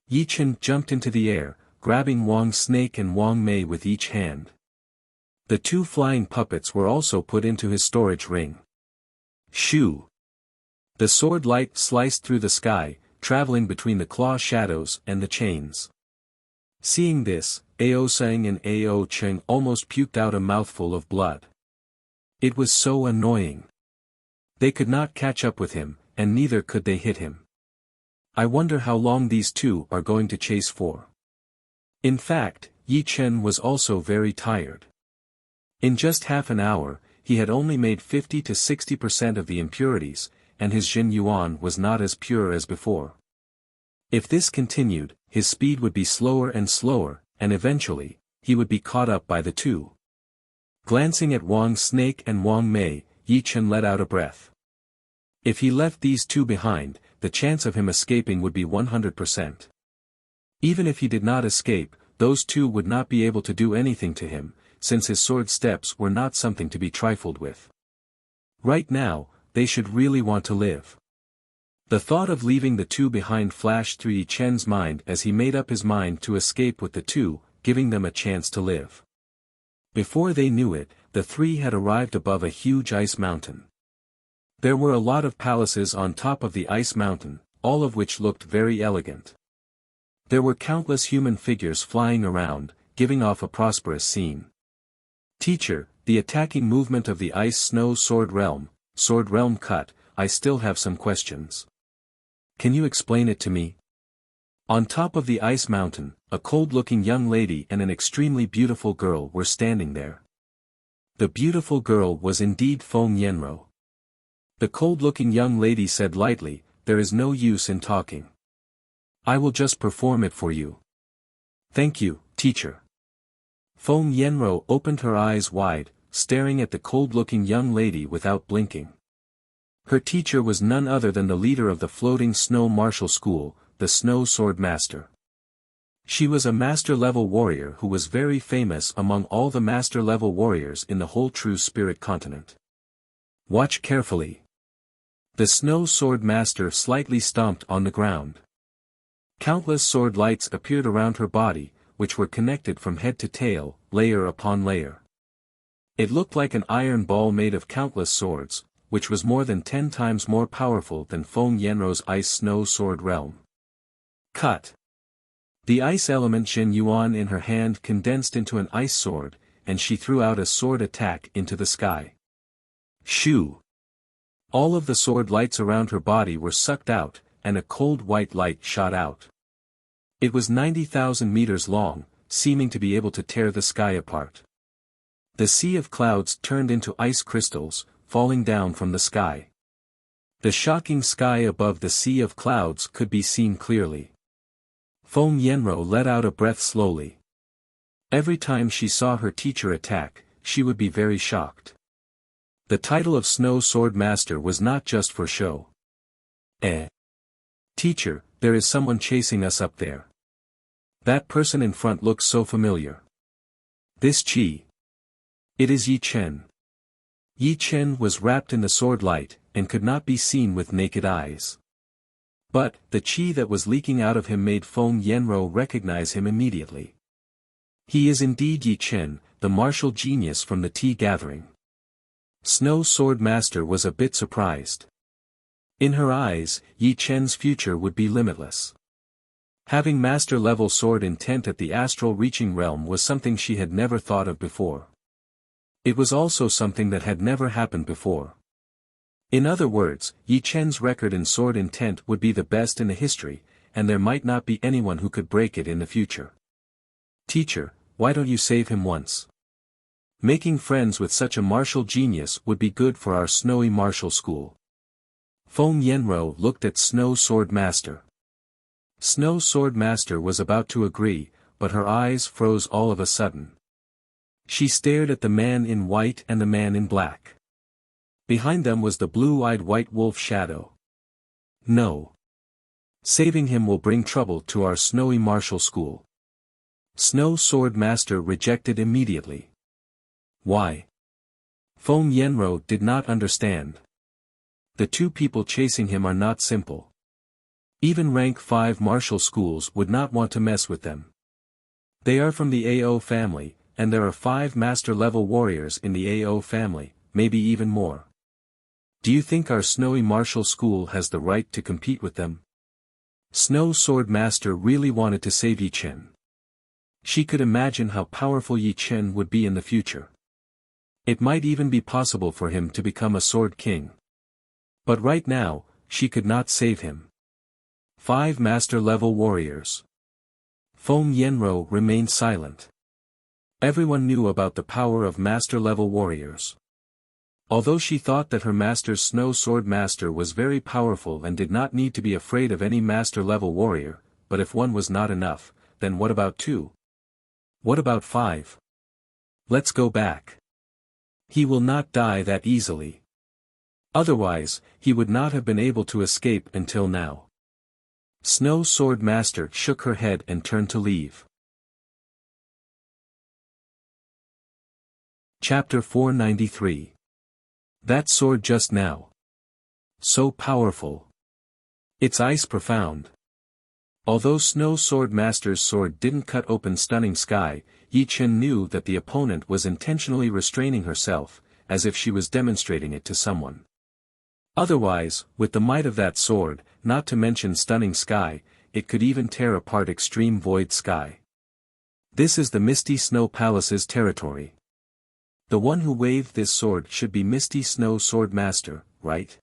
Yi Chen jumped into the air, grabbing Wang's snake and Wang Mei with each hand. The two flying puppets were also put into his storage ring. Shoo! The sword light sliced through the sky, traveling between the claw shadows and the chains. Seeing this, Ao Sang and Ao Cheng almost puked out a mouthful of blood. It was so annoying. They could not catch up with him, and neither could they hit him. I wonder how long these two are going to chase for. In fact, Yi Chen was also very tired. In just half an hour, he had only made 50 to 60% of the impurities, and his Jin Yuan was not as pure as before. If this continued, his speed would be slower and slower, and eventually, he would be caught up by the two. Glancing at Wang's snake and Wang Mei, Yi Chen let out a breath. If he left these two behind, the chance of him escaping would be 100%. Even if he did not escape, those two would not be able to do anything to him, since his sword steps were not something to be trifled with. Right now, they should really want to live. The thought of leaving the two behind flashed through Yi Chen's mind as he made up his mind to escape with the two, giving them a chance to live. Before they knew it, the three had arrived above a huge ice mountain. There were a lot of palaces on top of the ice mountain, all of which looked very elegant. There were countless human figures flying around, giving off a prosperous scene. Teacher, the attacking movement of the ice snow sword realm cut, I still have some questions. Can you explain it to me? On top of the ice mountain, a cold-looking young lady and an extremely beautiful girl were standing there. The beautiful girl was indeed Feng Yenro. The cold-looking young lady said lightly, there is no use in talking. I will just perform it for you. Thank you, teacher. Feng Yenro opened her eyes wide, staring at the cold-looking young lady without blinking. Her teacher was none other than the leader of the floating snow martial school, the Snow Sword Master. She was a master-level warrior who was very famous among all the master-level warriors in the whole True Spirit continent. Watch carefully. The Snow Sword Master slightly stomped on the ground. Countless sword lights appeared around her body, which were connected from head to tail, layer upon layer. It looked like an iron ball made of countless swords, which was more than 10 times more powerful than Feng Yenro's ice snow sword realm. Cut. The ice element Jin Yuan in her hand condensed into an ice sword, and she threw out a sword attack into the sky. Shoo! All of the sword lights around her body were sucked out, and a cold white light shot out. It was 90,000 meters long, seeming to be able to tear the sky apart. The sea of clouds turned into ice crystals, falling down from the sky. The shocking sky above the sea of clouds could be seen clearly. Feng Yenro let out a breath slowly. Every time she saw her teacher attack, she would be very shocked. The title of Snow Sword Master was not just for show. Teacher, there is someone chasing us up there. That person in front looks so familiar. This Qi. It is Yi Chen. Yi Chen was wrapped in the sword light, and could not be seen with naked eyes. But, the Qi that was leaking out of him made Feng Yenro recognize him immediately. He is indeed Yi Chen, the martial genius from the tea gathering. Snow Sword Master was a bit surprised. In her eyes, Yi Chen's future would be limitless. Having master-level sword intent at the astral reaching realm was something she had never thought of before. It was also something that had never happened before. In other words, Yi Chen's record in sword intent would be the best in the history, and there might not be anyone who could break it in the future. Teacher, why don't you save him once? Making friends with such a martial genius would be good for our snowy martial school. Feng Yenro looked at Snow Sword Master. Snow Sword Master was about to agree, but her eyes froze all of a sudden. She stared at the man in white and the man in black. Behind them was the blue-eyed white wolf shadow. No. Saving him will bring trouble to our snowy martial school. Snow Sword Master rejected immediately. Why? Feng Yenro did not understand. The two people chasing him are not simple. Even rank 5 martial schools would not want to mess with them. They are from the AO family, and there are 5 master-level warriors in the AO family, maybe even more. Do you think our snowy martial school has the right to compete with them? Snow Sword Master really wanted to save Yi Chen. She could imagine how powerful Yi Chen would be in the future. It might even be possible for him to become a Sword King. But right now, she could not save him. 5 master-level warriors. Feng Yenro remained silent. Everyone knew about the power of master-level warriors. Although she thought that her master's Snow Sword Master was very powerful and did not need to be afraid of any master-level warrior, but if 1 was not enough, then what about 2? What about 5? Let's go back. He will not die that easily. Otherwise, he would not have been able to escape until now. Snow Sword Master shook her head and turned to leave. Chapter 493. That sword just now. So powerful. It's ice profound. Although Snow Sword Master's sword didn't cut open stunning sky, Yi Chen knew that the opponent was intentionally restraining herself, as if she was demonstrating it to someone. Otherwise, with the might of that sword, not to mention stunning sky, it could even tear apart extreme void sky. This is the Misty Snow Palace's territory. The one who waved this sword should be Misty Snow Sword Master, right?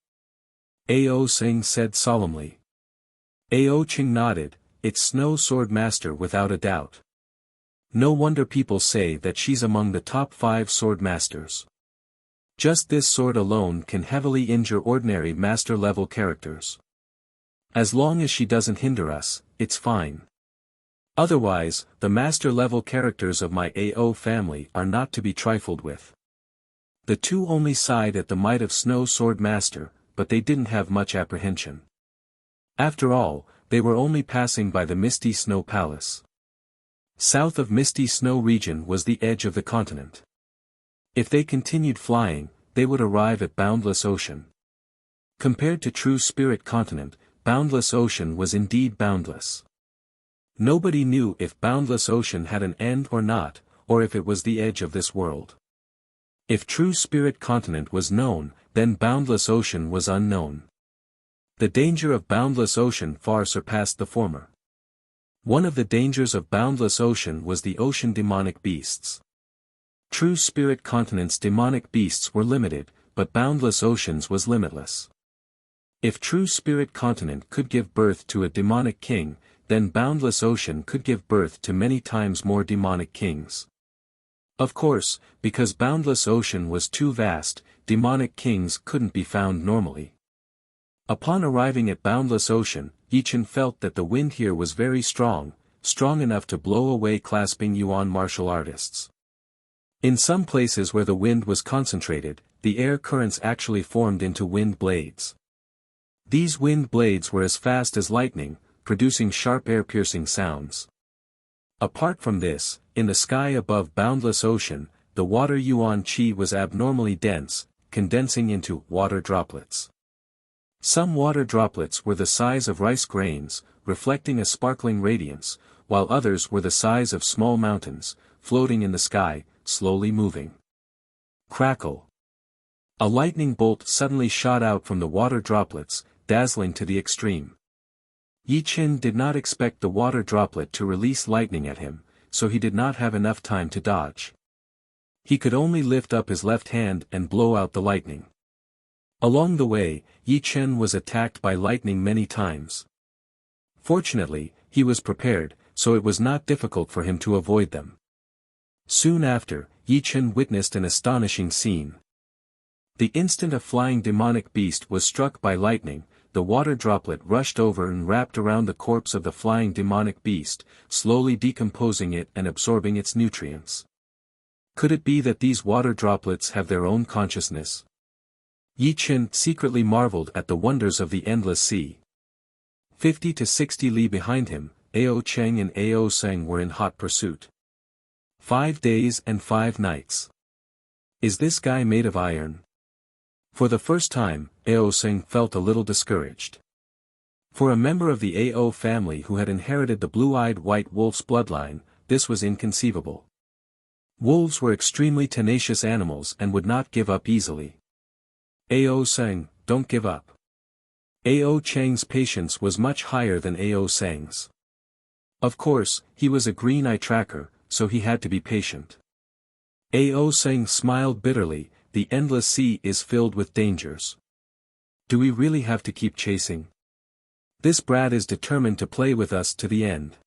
Ao Sing said solemnly. Ao Ching nodded, it's Snow Sword Master without a doubt. No wonder people say that she's among the top 5 sword masters. Just this sword alone can heavily injure ordinary master-level characters. As long as she doesn't hinder us, it's fine. Otherwise, the master-level characters of my AO family are not to be trifled with. The two only sighed at the might of Snow Sword Master, but they didn't have much apprehension. After all, they were only passing by the Misty Snow Palace. South of Misty Snow region was the edge of the continent. If they continued flying, they would arrive at Boundless Ocean. Compared to True Spirit Continent, Boundless Ocean was indeed boundless. Nobody knew if Boundless Ocean had an end or not, or if it was the edge of this world. If True Spirit Continent was known, then Boundless Ocean was unknown. The danger of Boundless Ocean far surpassed the former. One of the dangers of Boundless Ocean was the ocean demonic beasts. True Spirit Continent's demonic beasts were limited, but Boundless Ocean's was limitless. If True Spirit Continent could give birth to a demonic king, then Boundless Ocean could give birth to many times more demonic kings. Of course, because Boundless Ocean was too vast, demonic kings couldn't be found normally. Upon arriving at Boundless Ocean, Yi Chen felt that the wind here was very strong, strong enough to blow away clasping yuan martial artists. In some places where the wind was concentrated, the air currents actually formed into wind blades. These wind blades were as fast as lightning, producing sharp air-piercing sounds. Apart from this, in the sky above Boundless Ocean, the water yuan qi was abnormally dense, condensing into water droplets. Some water droplets were the size of rice grains, reflecting a sparkling radiance, while others were the size of small mountains, floating in the sky, slowly moving. Crackle! A lightning bolt suddenly shot out from the water droplets, dazzling to the extreme. Yi Chen did not expect the water droplet to release lightning at him, so he did not have enough time to dodge. He could only lift up his left hand and blow out the lightning. Along the way, Yi Chen was attacked by lightning many times. Fortunately, he was prepared, so it was not difficult for him to avoid them. Soon after, Yi Chen witnessed an astonishing scene. The instant a flying demonic beast was struck by lightning, the water droplet rushed over and wrapped around the corpse of the flying demonic beast, slowly decomposing it and absorbing its nutrients. Could it be that these water droplets have their own consciousness? Yi Chen secretly marveled at the wonders of the endless sea. 50 to 60 li behind him, Ao Cheng and Ao Seng were in hot pursuit. 5 days and 5 nights. Is this guy made of iron? For the first time, Ao Seng felt a little discouraged. For a member of the Ao family who had inherited the blue-eyed white wolf's bloodline, this was inconceivable. Wolves were extremely tenacious animals and would not give up easily. Ao Seng, don't give up. Ao Cheng's patience was much higher than Ao Seng's. Of course, he was a green-eye tracker, so he had to be patient. Ao Seng smiled bitterly, the endless sea is filled with dangers. Do we really have to keep chasing? This brat is determined to play with us to the end.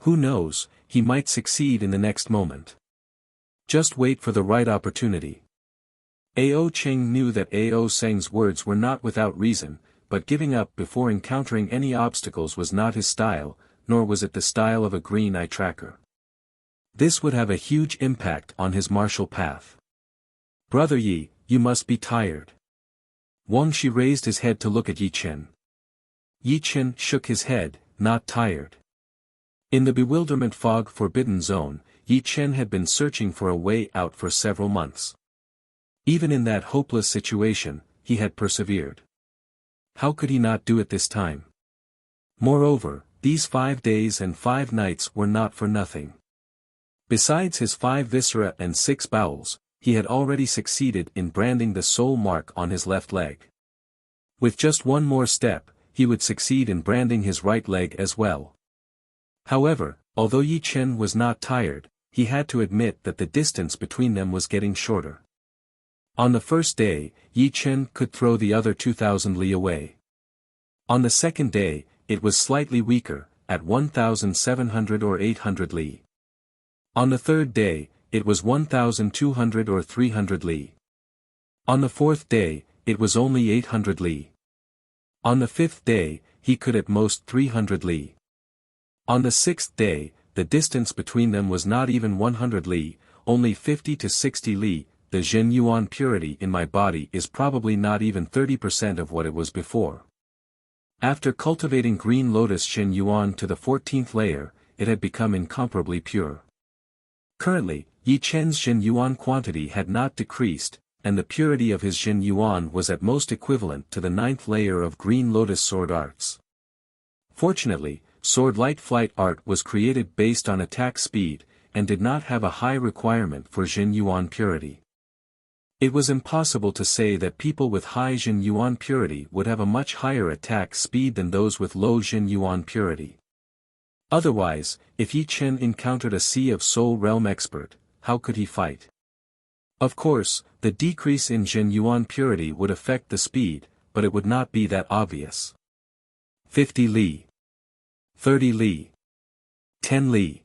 Who knows, he might succeed in the next moment. Just wait for the right opportunity. Ao Cheng knew that Ao Seng's words were not without reason, but giving up before encountering any obstacles was not his style, nor was it the style of a green-eye tracker. This would have a huge impact on his martial path. Brother Yi, you must be tired. Wang Shi raised his head to look at Yi Chen. Yi Chen shook his head, not tired. In the bewilderment fog forbidden zone, Yi Chen had been searching for a way out for several months. Even in that hopeless situation, he had persevered. How could he not do it this time? Moreover, these 5 days and 5 nights were not for nothing. Besides his 5 viscera and 6 bowels, he had already succeeded in branding the soul mark on his left leg. With just one more step, he would succeed in branding his right leg as well. However, although Yi Chen was not tired, he had to admit that the distance between them was getting shorter. On the first day, Yi Chen could throw the other 2,000 li away. On the second day, it was slightly weaker, at 1,700 or 800 li. On the third day, it was 1,200 or 300 li. On the fourth day, it was only 800 li. On the fifth day, he could at most 300 li. On the sixth day, the distance between them was not even 100 li, only 50 to 60 li. The Zhen Yuan purity in my body is probably not even 30% of what it was before. After cultivating green lotus Zhen Yuan to the 14th layer, it had become incomparably pure. Currently, Yi Chen's Zhen Yuan quantity had not decreased, and the purity of his Zhen Yuan was at most equivalent to the 9th layer of green lotus sword arts. Fortunately, sword light flight art was created based on attack speed, and did not have a high requirement for Zhen Yuan purity. It was impossible to say that people with high Zhen Yuan purity would have a much higher attack speed than those with low Zhen Yuan purity. Otherwise, if Yi Chen encountered a Sea of Soul Realm expert, how could he fight? Of course, the decrease in Zhen Yuan purity would affect the speed, but it would not be that obvious. 50 li. 30 li. 10 li.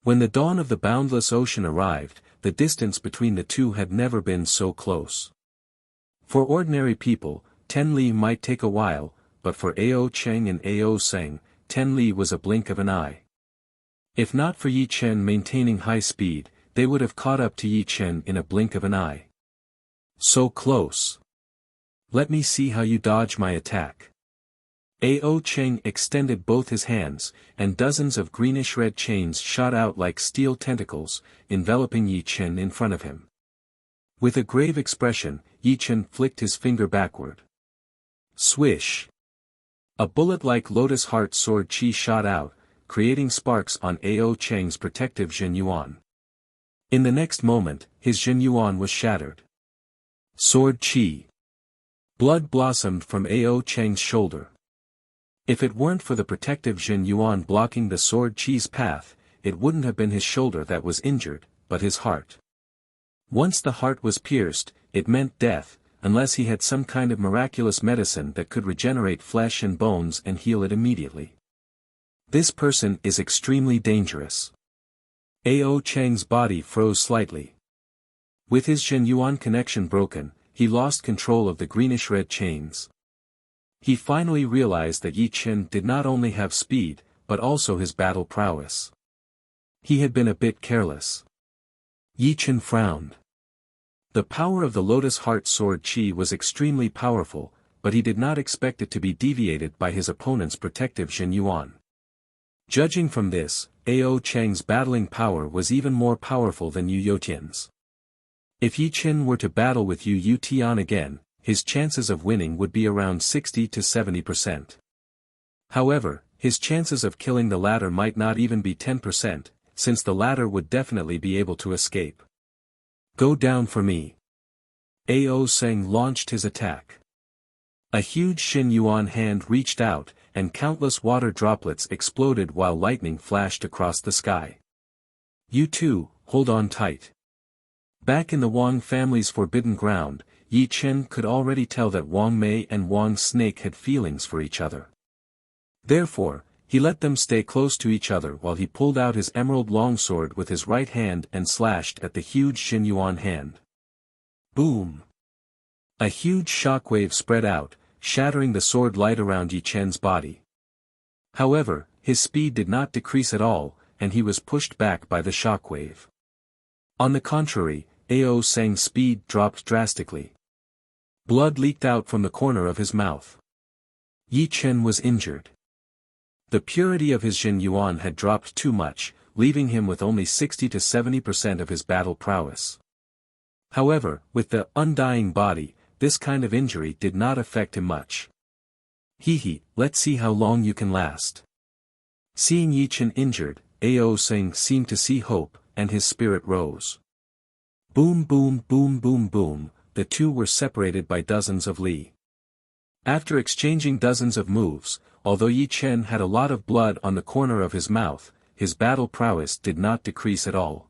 When the dawn of the boundless ocean arrived, the distance between the two had never been so close. For ordinary people, 10 li might take a while, but for Ao Cheng and Ao Seng, 10 li was a blink of an eye. If not for Yi Chen maintaining high speed, they would have caught up to Yi Chen in a blink of an eye. So close. Let me see how you dodge my attack. Ao Cheng extended both his hands, and dozens of greenish-red chains shot out like steel tentacles, enveloping Yi Chen in front of him. With a grave expression, Yi Chen flicked his finger backward. Swish! A bullet-like lotus heart sword chi shot out, creating sparks on Ao Cheng's protective Zhen Yuan. In the next moment, his Zhen Yuan was shattered. Sword chi! Blood blossomed from Ao Cheng's shoulder. If it weren't for the protective Jin Yuan blocking the sword Qi's path, it wouldn't have been his shoulder that was injured, but his heart. Once the heart was pierced, it meant death, unless he had some kind of miraculous medicine that could regenerate flesh and bones and heal it immediately. This person is extremely dangerous. Ao Cheng's body froze slightly. With his Jin Yuan connection broken, he lost control of the greenish-red chains. He finally realized that Yi Chen did not only have speed, but also his battle prowess. He had been a bit careless. Yi Chen frowned. The power of the Lotus Heart Sword Qi was extremely powerful, but he did not expect it to be deviated by his opponent's protective Jin Yuan. Judging from this, Ao Cheng's battling power was even more powerful than Yu Youtian's. If Yi Chen were to battle with Yu Youtian again, his chances of winning would be around 60 to 70%. However, his chances of killing the latter might not even be 10%, since the latter would definitely be able to escape. Go down for me. Ao Seng launched his attack. A huge Xin Yuan hand reached out, and countless water droplets exploded while lightning flashed across the sky. You too, hold on tight. Back in the Wang family's forbidden ground, Yi Chen could already tell that Wang Mei and Wang Snake had feelings for each other. Therefore, he let them stay close to each other while he pulled out his emerald longsword with his right hand and slashed at the huge Xin Yuan hand. Boom! A huge shockwave spread out, shattering the sword light around Yi Chen's body. However, his speed did not decrease at all, and he was pushed back by the shockwave. On the contrary, Ao Seng's speed dropped drastically. Blood leaked out from the corner of his mouth. Yi Chen was injured. The purity of his Jin Yuan had dropped too much, leaving him with only 60 to 70% of his battle prowess. However, with the undying body, this kind of injury did not affect him much. Hee, let's see how long you can last. Seeing Yi Chen injured, Ao Seng seemed to see hope, and his spirit rose. Boom boom boom boom boom, the two were separated by dozens of li. After exchanging dozens of moves, although Yi Chen had a lot of blood on the corner of his mouth, his battle prowess did not decrease at all.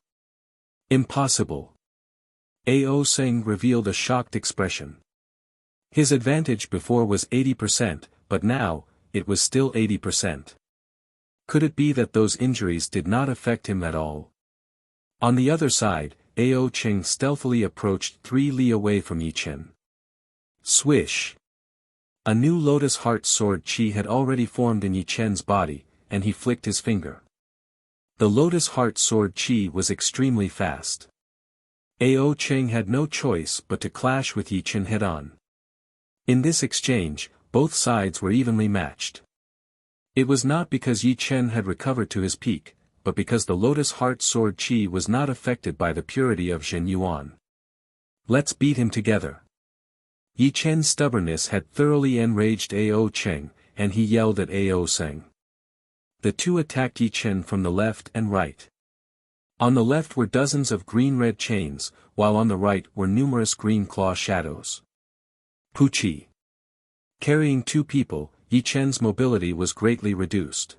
Impossible. Ao Seng revealed a shocked expression. His advantage before was 80%, but now, it was still 80%. Could it be that those injuries did not affect him at all? On the other side, Ao Cheng stealthily approached 3 li away from Yi Chen. Swish! A new Lotus Heart Sword Qi had already formed in Yi Chen's body, and he flicked his finger. The Lotus Heart Sword Qi was extremely fast. Ao Cheng had no choice but to clash with Yi Chen head-on. In this exchange, both sides were evenly matched. It was not because Yi Chen had recovered to his peak, but because the Lotus Heart Sword Qi was not affected by the purity of Jin Yuan. Let's beat him together. Yi Chen's stubbornness had thoroughly enraged Ao Cheng, and he yelled at Ao Seng. The two attacked Yi Chen from the left and right. On the left were dozens of green-red chains, while on the right were numerous green claw shadows. Puchi. Carrying 2 people, Yi Chen's mobility was greatly reduced.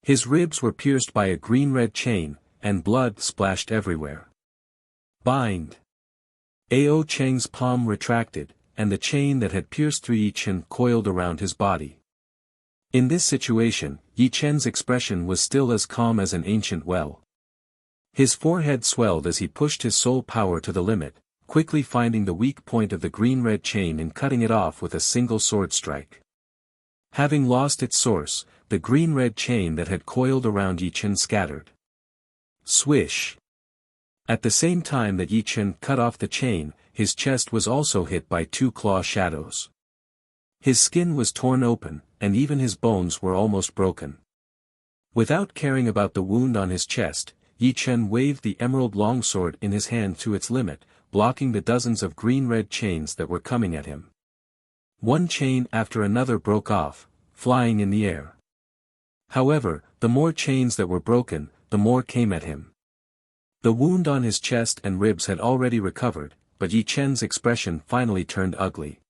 His ribs were pierced by a green-red chain, and blood splashed everywhere. Bind. Ao Cheng's palm retracted, and the chain that had pierced through Yi Chen coiled around his body. In this situation, Yi Chen's expression was still as calm as an ancient well. His forehead swelled as he pushed his soul power to the limit, quickly finding the weak point of the green-red chain and cutting it off with a single sword strike. Having lost its source, the green-red chain that had coiled around Yi Chen scattered. Swish! At the same time that Yi Chen cut off the chain, his chest was also hit by 2 claw shadows. His skin was torn open, and even his bones were almost broken. Without caring about the wound on his chest, Yi Chen waved the emerald longsword in his hand to its limit, blocking the dozens of green-red chains that were coming at him. One chain after another broke off, flying in the air. However, the more chains that were broken, the more came at him. The wound on his chest and ribs had already recovered, but Yi Chen's expression finally turned ugly.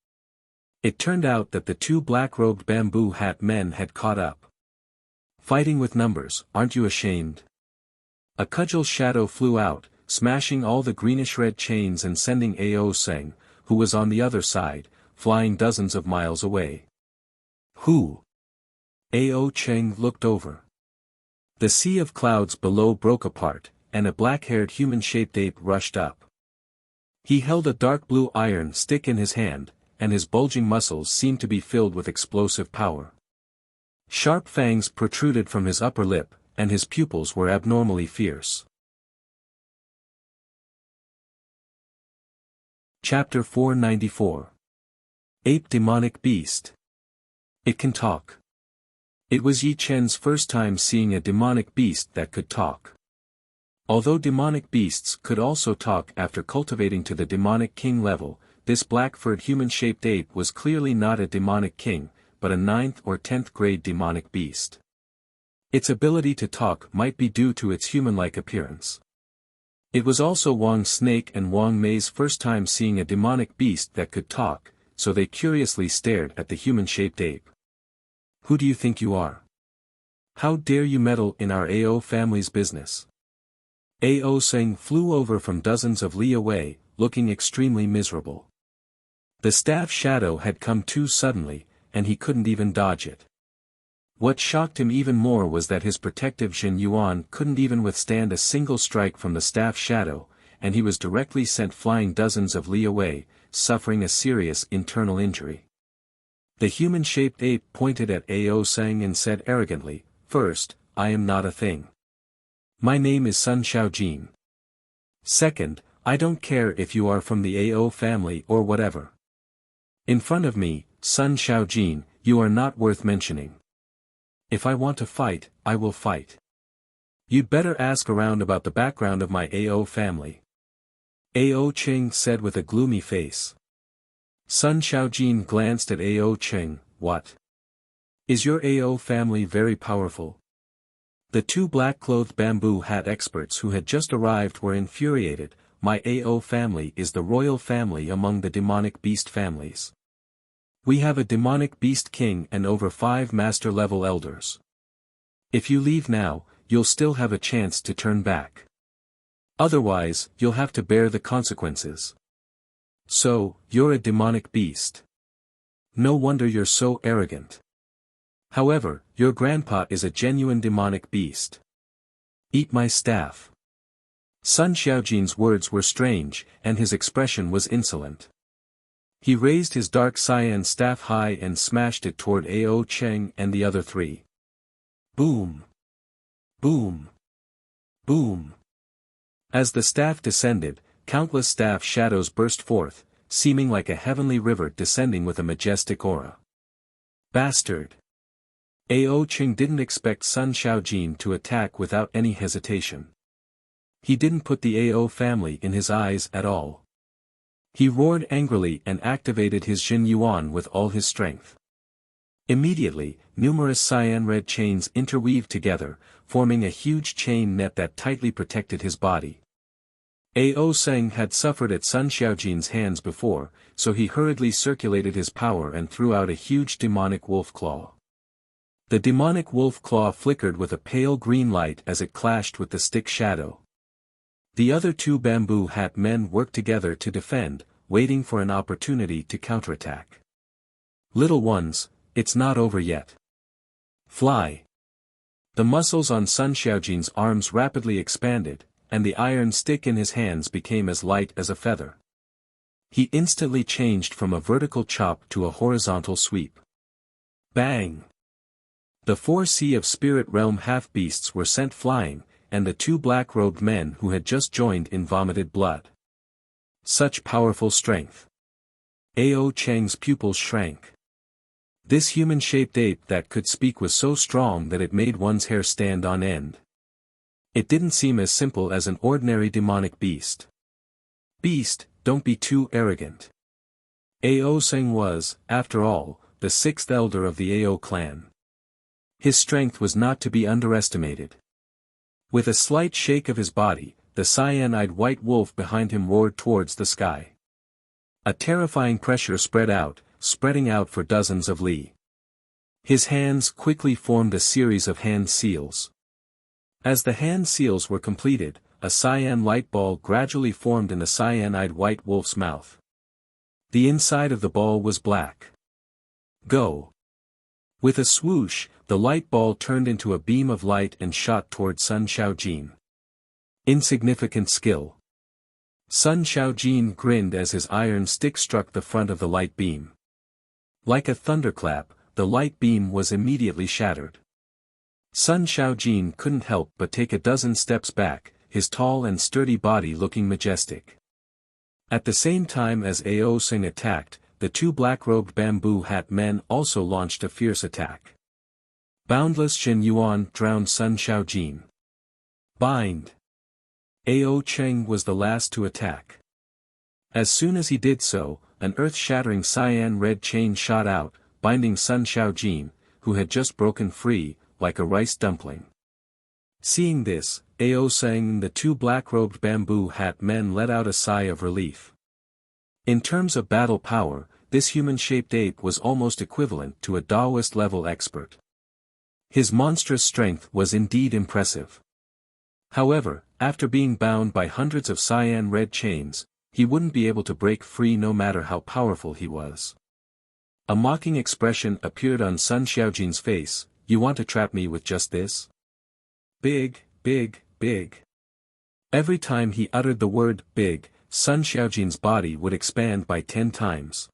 It turned out that the two black-robed bamboo hat men had caught up. Fighting with numbers, aren't you ashamed? A cudgel shadow flew out, smashing all the greenish-red chains and sending Ao Seng, who was on the other side, flying dozens of miles away. Who? Ao Cheng looked over. The sea of clouds below broke apart, and a black-haired human-shaped ape rushed up. He held a dark blue iron stick in his hand, and his bulging muscles seemed to be filled with explosive power. Sharp fangs protruded from his upper lip, and his pupils were abnormally fierce. Chapter 494. Ape Demonic Beast. It can talk. It was Yi Chen's first time seeing a demonic beast that could talk. Although demonic beasts could also talk after cultivating to the demonic king level, this black-furred human-shaped ape was clearly not a demonic king, but a 9th or 10th grade demonic beast. Its ability to talk might be due to its human-like appearance. It was also Wang Snake and Wang Mei's first time seeing a demonic beast that could talk, so they curiously stared at the human-shaped ape. Who do you think you are? How dare you meddle in our Ao family's business? Ao Seng flew over from dozens of li away, looking extremely miserable. The staff shadow had come too suddenly, and he couldn't even dodge it. What shocked him even more was that his protective Jin Yuan couldn't even withstand a single strike from the staff shadow, and he was directly sent flying dozens of li away, suffering a serious internal injury. The human-shaped ape pointed at Ao Seng and said arrogantly, "First, I am not a thing. My name is Sun Xiaojin. Second, I don't care if you are from the Ao family or whatever. In front of me, Sun Xiaojin, you are not worth mentioning. If I want to fight, I will fight. You'd better ask around about the background of my Ao family." Ao Cheng said with a gloomy face. Sun Xiaojin glanced at Ao Cheng. "What? Is your Ao family very powerful?" The two black-clothed bamboo hat experts who had just arrived were infuriated. "My Ao family is the royal family among the demonic beast families. We have a demonic beast king and over 5 master-level elders. If you leave now, you'll still have a chance to turn back. Otherwise, you'll have to bear the consequences. So, you're a demonic beast. No wonder you're so arrogant. However, your grandpa is a genuine demonic beast. Eat my staff." Sun Xiaojin's words were strange, and his expression was insolent. He raised his dark cyan staff high and smashed it toward Ao Cheng and the other three. Boom! Boom! Boom! As the staff descended, countless staff shadows burst forth, seeming like a heavenly river descending with a majestic aura. Bastard! Ao Cheng didn't expect Sun Xiaojin to attack without any hesitation. He didn't put the Ao family in his eyes at all. He roared angrily and activated his Jin Yuan with all his strength. Immediately, numerous cyan-red chains interweaved together, forming a huge chain net that tightly protected his body. Ao Seng had suffered at Sun Xiaojin's hands before, so he hurriedly circulated his power and threw out a huge demonic wolf claw. The demonic wolf claw flickered with a pale green light as it clashed with the stick shadow. The other two bamboo hat men worked together to defend, waiting for an opportunity to counterattack. "Little ones, it's not over yet. Fly!" The muscles on Sun Xiaojin's arms rapidly expanded, and the iron stick in his hands became as light as a feather. He instantly changed from a vertical chop to a horizontal sweep. Bang! The 4 Sea of Spirit Realm half-beasts were sent flying, and the 2 black-robed men who had just joined in vomited blood. Such powerful strength. Ao Cheng's pupils shrank. This human-shaped ape that could speak was so strong that it made one's hair stand on end. It didn't seem as simple as an ordinary demonic beast. "Beast, don't be too arrogant." Ao Seng was, after all, the 6th elder of the Ao clan. His strength was not to be underestimated. With a slight shake of his body, the cyan-eyed white wolf behind him roared towards the sky. A terrifying pressure spread out, spreading out for dozens of li. His hands quickly formed a series of hand seals. As the hand seals were completed, a cyan light ball gradually formed in the cyanide white wolf's mouth. The inside of the ball was black. Go! With a swoosh, the light ball turned into a beam of light and shot toward Sun Xiaojin. Insignificant skill. Sun Xiaojin grinned as his iron stick struck the front of the light beam. Like a thunderclap, the light beam was immediately shattered. Sun Xiaojin couldn't help but take a dozen steps back, his tall and sturdy body looking majestic. At the same time as Ao Sing attacked, the two black-robed bamboo hat men also launched a fierce attack. Boundless Shen Yuan drowned Sun Xiaojin. Bind! Ao Cheng was the last to attack. As soon as he did so, an earth-shattering cyan red chain shot out, binding Sun Xiaojin, who had just broken free, like a rice dumpling. Seeing this, Ao Seng and the two black-robed bamboo hat men let out a sigh of relief. In terms of battle power, this human-shaped ape was almost equivalent to a Taoist-level expert. His monstrous strength was indeed impressive. However, after being bound by hundreds of cyan red chains, he wouldn't be able to break free no matter how powerful he was. A mocking expression appeared on Sun Xiaojin's face. You want to trap me with just this? Big, big, big. Every time he uttered the word big, Sun Xiaojin's body would expand by 10 times.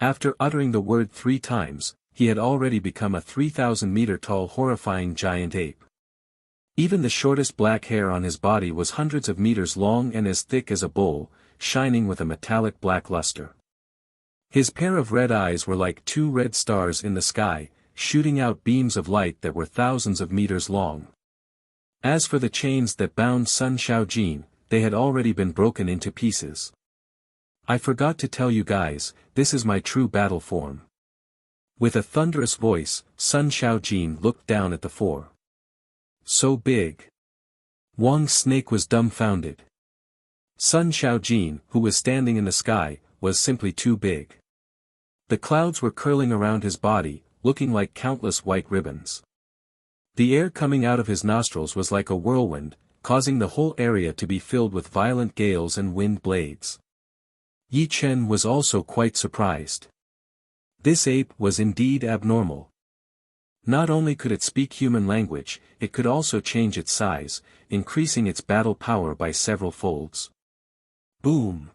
After uttering the word 3 times, he had already become a 3,000-meter-tall horrifying giant ape. Even the shortest black hair on his body was hundreds of meters long and as thick as a bowl, shining with a metallic black luster. His pair of red eyes were like 2 red stars in the sky, shooting out beams of light that were thousands of meters long. As for the chains that bound Sun Xiaojin, they had already been broken into pieces. I forgot to tell you guys, this is my true battle form. With a thunderous voice, Sun Xiaojin looked down at the four. So big. Wang's snake was dumbfounded. Sun Xiaojin, who was standing in the sky, was simply too big. The clouds were curling around his body, looking like countless white ribbons. The air coming out of his nostrils was like a whirlwind, causing the whole area to be filled with violent gales and wind blades. Yi Chen was also quite surprised. This ape was indeed abnormal. Not only could it speak human language, it could also change its size, increasing its battle power by several folds. Boom!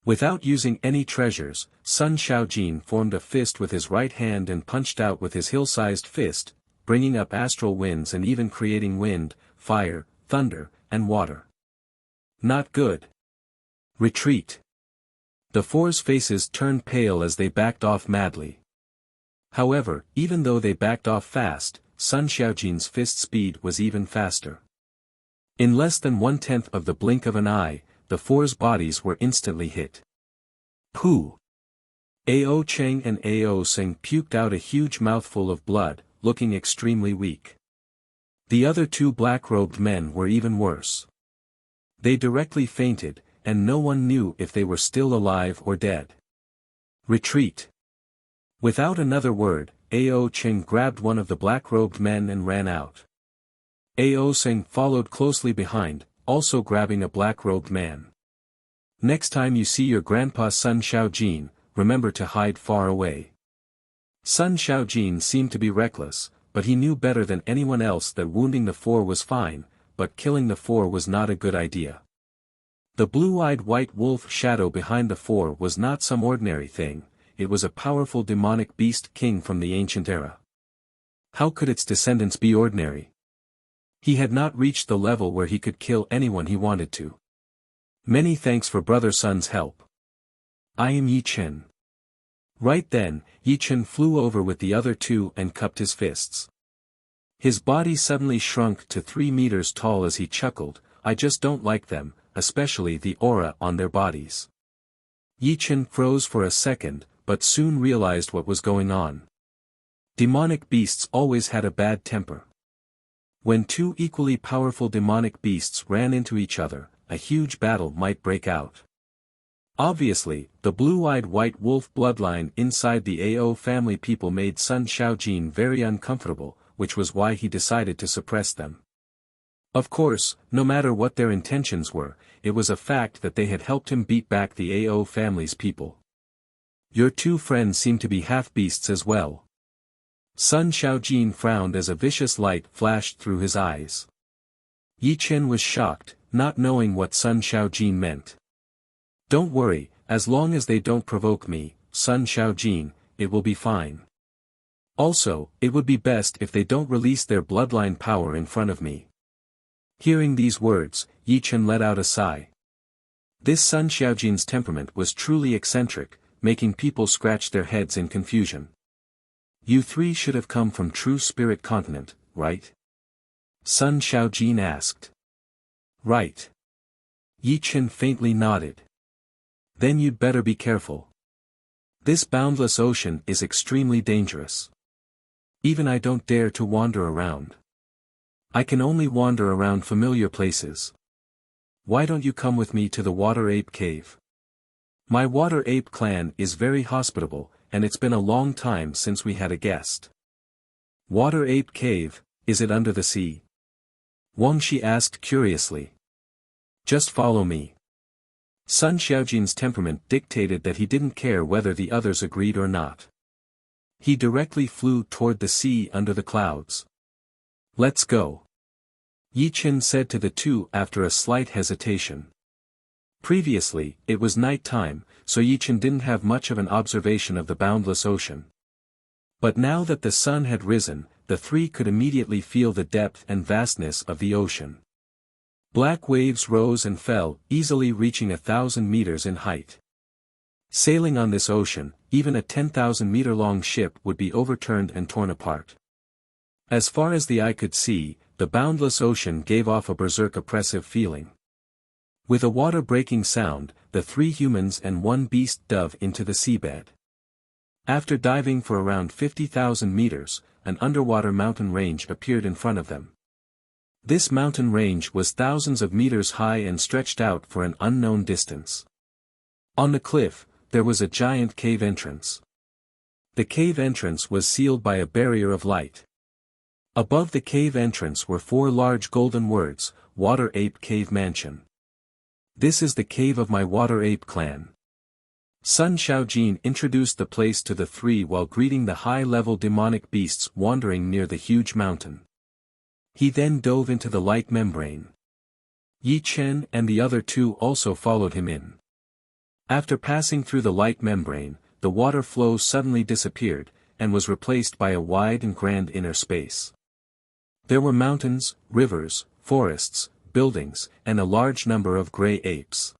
Without using any treasures, Sun Xiaojin formed a fist with his right hand and punched out with his hill-sized fist, bringing up astral winds and even creating wind, fire, thunder, and water. Not good. Retreat. The four's faces turned pale as they backed off madly. However, even though they backed off fast, Sun Xiaojin's fist speed was even faster. In less than 1/10 of the blink of an eye, the four's bodies were instantly hit. Pooh! Ao Cheng and Ao Sing puked out a huge mouthful of blood, looking extremely weak. The other two black-robed men were even worse. They directly fainted, and no one knew if they were still alive or dead. Retreat! Without another word, Ao Cheng grabbed one of the black-robed men and ran out. Ao Sing followed closely behind, also grabbing a black-robed man. Next time you see your grandpa Sun Xiaojin, remember to hide far away. Sun Xiaojin seemed to be reckless, but he knew better than anyone else that wounding the four was fine, but killing the four was not a good idea. The blue-eyed white wolf shadow behind the four was not some ordinary thing, it was a powerful demonic beast king from the ancient era. How could its descendants be ordinary? He had not reached the level where he could kill anyone he wanted to. Many thanks for Brother Sun's help. I am Yi Chen. Right then, Yi Chen flew over with the other two and cupped his fists. His body suddenly shrunk to 3 meters tall as he chuckled, I just don't like them, especially the aura on their bodies. Yi Chen froze for a second, but soon realized what was going on. Demonic beasts always had a bad temper. When two equally powerful demonic beasts ran into each other, a huge battle might break out. Obviously, the blue-eyed white wolf bloodline inside the AO family people made Sun Xiaojin very uncomfortable, which was why he decided to suppress them. Of course, no matter what their intentions were, it was a fact that they had helped him beat back the AO family's people. Your two friends seem to be half-beasts as well. Sun Xiaojin frowned as a vicious light flashed through his eyes. Yi Chen was shocked, not knowing what Sun Xiaojin meant. Don't worry, as long as they don't provoke me, Sun Xiaojin, it will be fine. Also, it would be best if they don't release their bloodline power in front of me. Hearing these words, Yi Chen let out a sigh. This Sun Xiaojin's temperament was truly eccentric, making people scratch their heads in confusion. You three should have come from True Spirit Continent, right? Sun Xiaojin asked. Right. Yi Chen faintly nodded. Then you'd better be careful. This boundless ocean is extremely dangerous. Even I don't dare to wander around. I can only wander around familiar places. Why don't you come with me to the Water Ape Cave? My Water Ape clan is very hospitable, and it's been a long time since we had a guest. Water Ape Cave, is it under the sea? Wang Shi asked curiously. Just follow me. Sun Xiaojin's temperament dictated that he didn't care whether the others agreed or not. He directly flew toward the sea under the clouds. Let's go. Yi Chen said to the two after a slight hesitation. Previously, it was night time, so Yi Chen didn't have much of an observation of the boundless ocean. But now that the sun had risen, the three could immediately feel the depth and vastness of the ocean. Black waves rose and fell, easily reaching 1,000 meters in height. Sailing on this ocean, even a 10,000-meter-long ship would be overturned and torn apart. As far as the eye could see, the boundless ocean gave off a berserk oppressive feeling. With a water-breaking sound, the three humans and one beast dove into the seabed. After diving for around 50,000 meters, an underwater mountain range appeared in front of them. This mountain range was thousands of meters high and stretched out for an unknown distance. On the cliff, there was a giant cave entrance. The cave entrance was sealed by a barrier of light. Above the cave entrance were 4 large golden words, Water Ape Cave Mansion. This is the cave of my Water Ape clan. Sun Xiaojin introduced the place to the three while greeting the high-level demonic beasts wandering near the huge mountain. He then dove into the light membrane. Yi Chen and the other two also followed him in. After passing through the light membrane, the water flow suddenly disappeared, and was replaced by a wide and grand inner space. There were mountains, rivers, forests, buildings, and a large number of gray apes.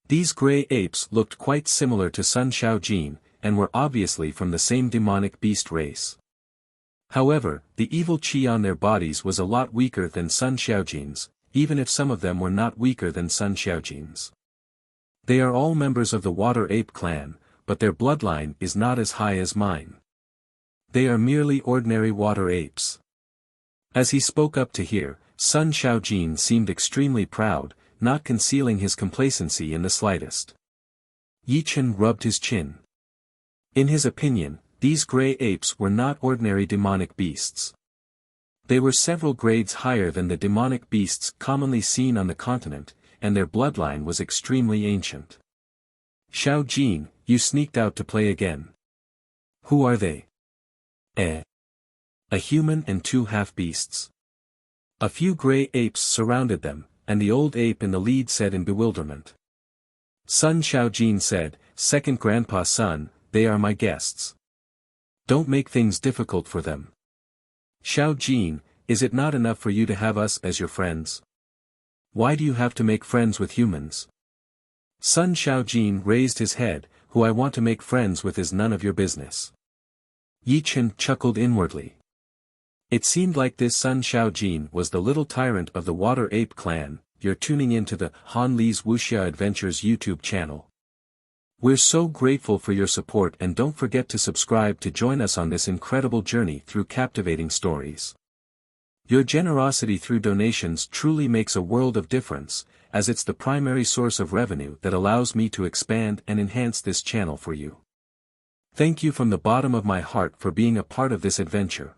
These gray apes looked quite similar to Sun Xiaojin, and were obviously from the same demonic beast race. However, the evil chi on their bodies was a lot weaker than Sun Xiaojin's, even if some of them were not weaker than Sun Xiaojin's. They are all members of the Water Ape clan, but their bloodline is not as high as mine. They are merely ordinary water apes. As he spoke up to hear, Sun Xiaojin seemed extremely proud, not concealing his complacency in the slightest. Yi Chen rubbed his chin. In his opinion, these gray apes were not ordinary demonic beasts. They were several grades higher than the demonic beasts commonly seen on the continent, and their bloodline was extremely ancient. Xiaojin, you sneaked out to play again. Who are they? A human and 2 half-beasts. A few gray apes surrounded them, and the old ape in the lead said in bewilderment. Sun Xiaojin said, Second Grandpa Sun, they are my guests. Don't make things difficult for them. Xiaojin, is it not enough for you to have us as your friends? Why do you have to make friends with humans? Sun Xiaojin raised his head, who I want to make friends with is none of your business. Yi Chen chuckled inwardly. It seemed like this Sun Xiaojin was the little tyrant of the Water Ape clan. You're tuning into the Han Li's Wuxia Adventures YouTube channel. We're so grateful for your support, and don't forget to subscribe to join us on this incredible journey through captivating stories. Your generosity through donations truly makes a world of difference, as it's the primary source of revenue that allows me to expand and enhance this channel for you. Thank you from the bottom of my heart for being a part of this adventure.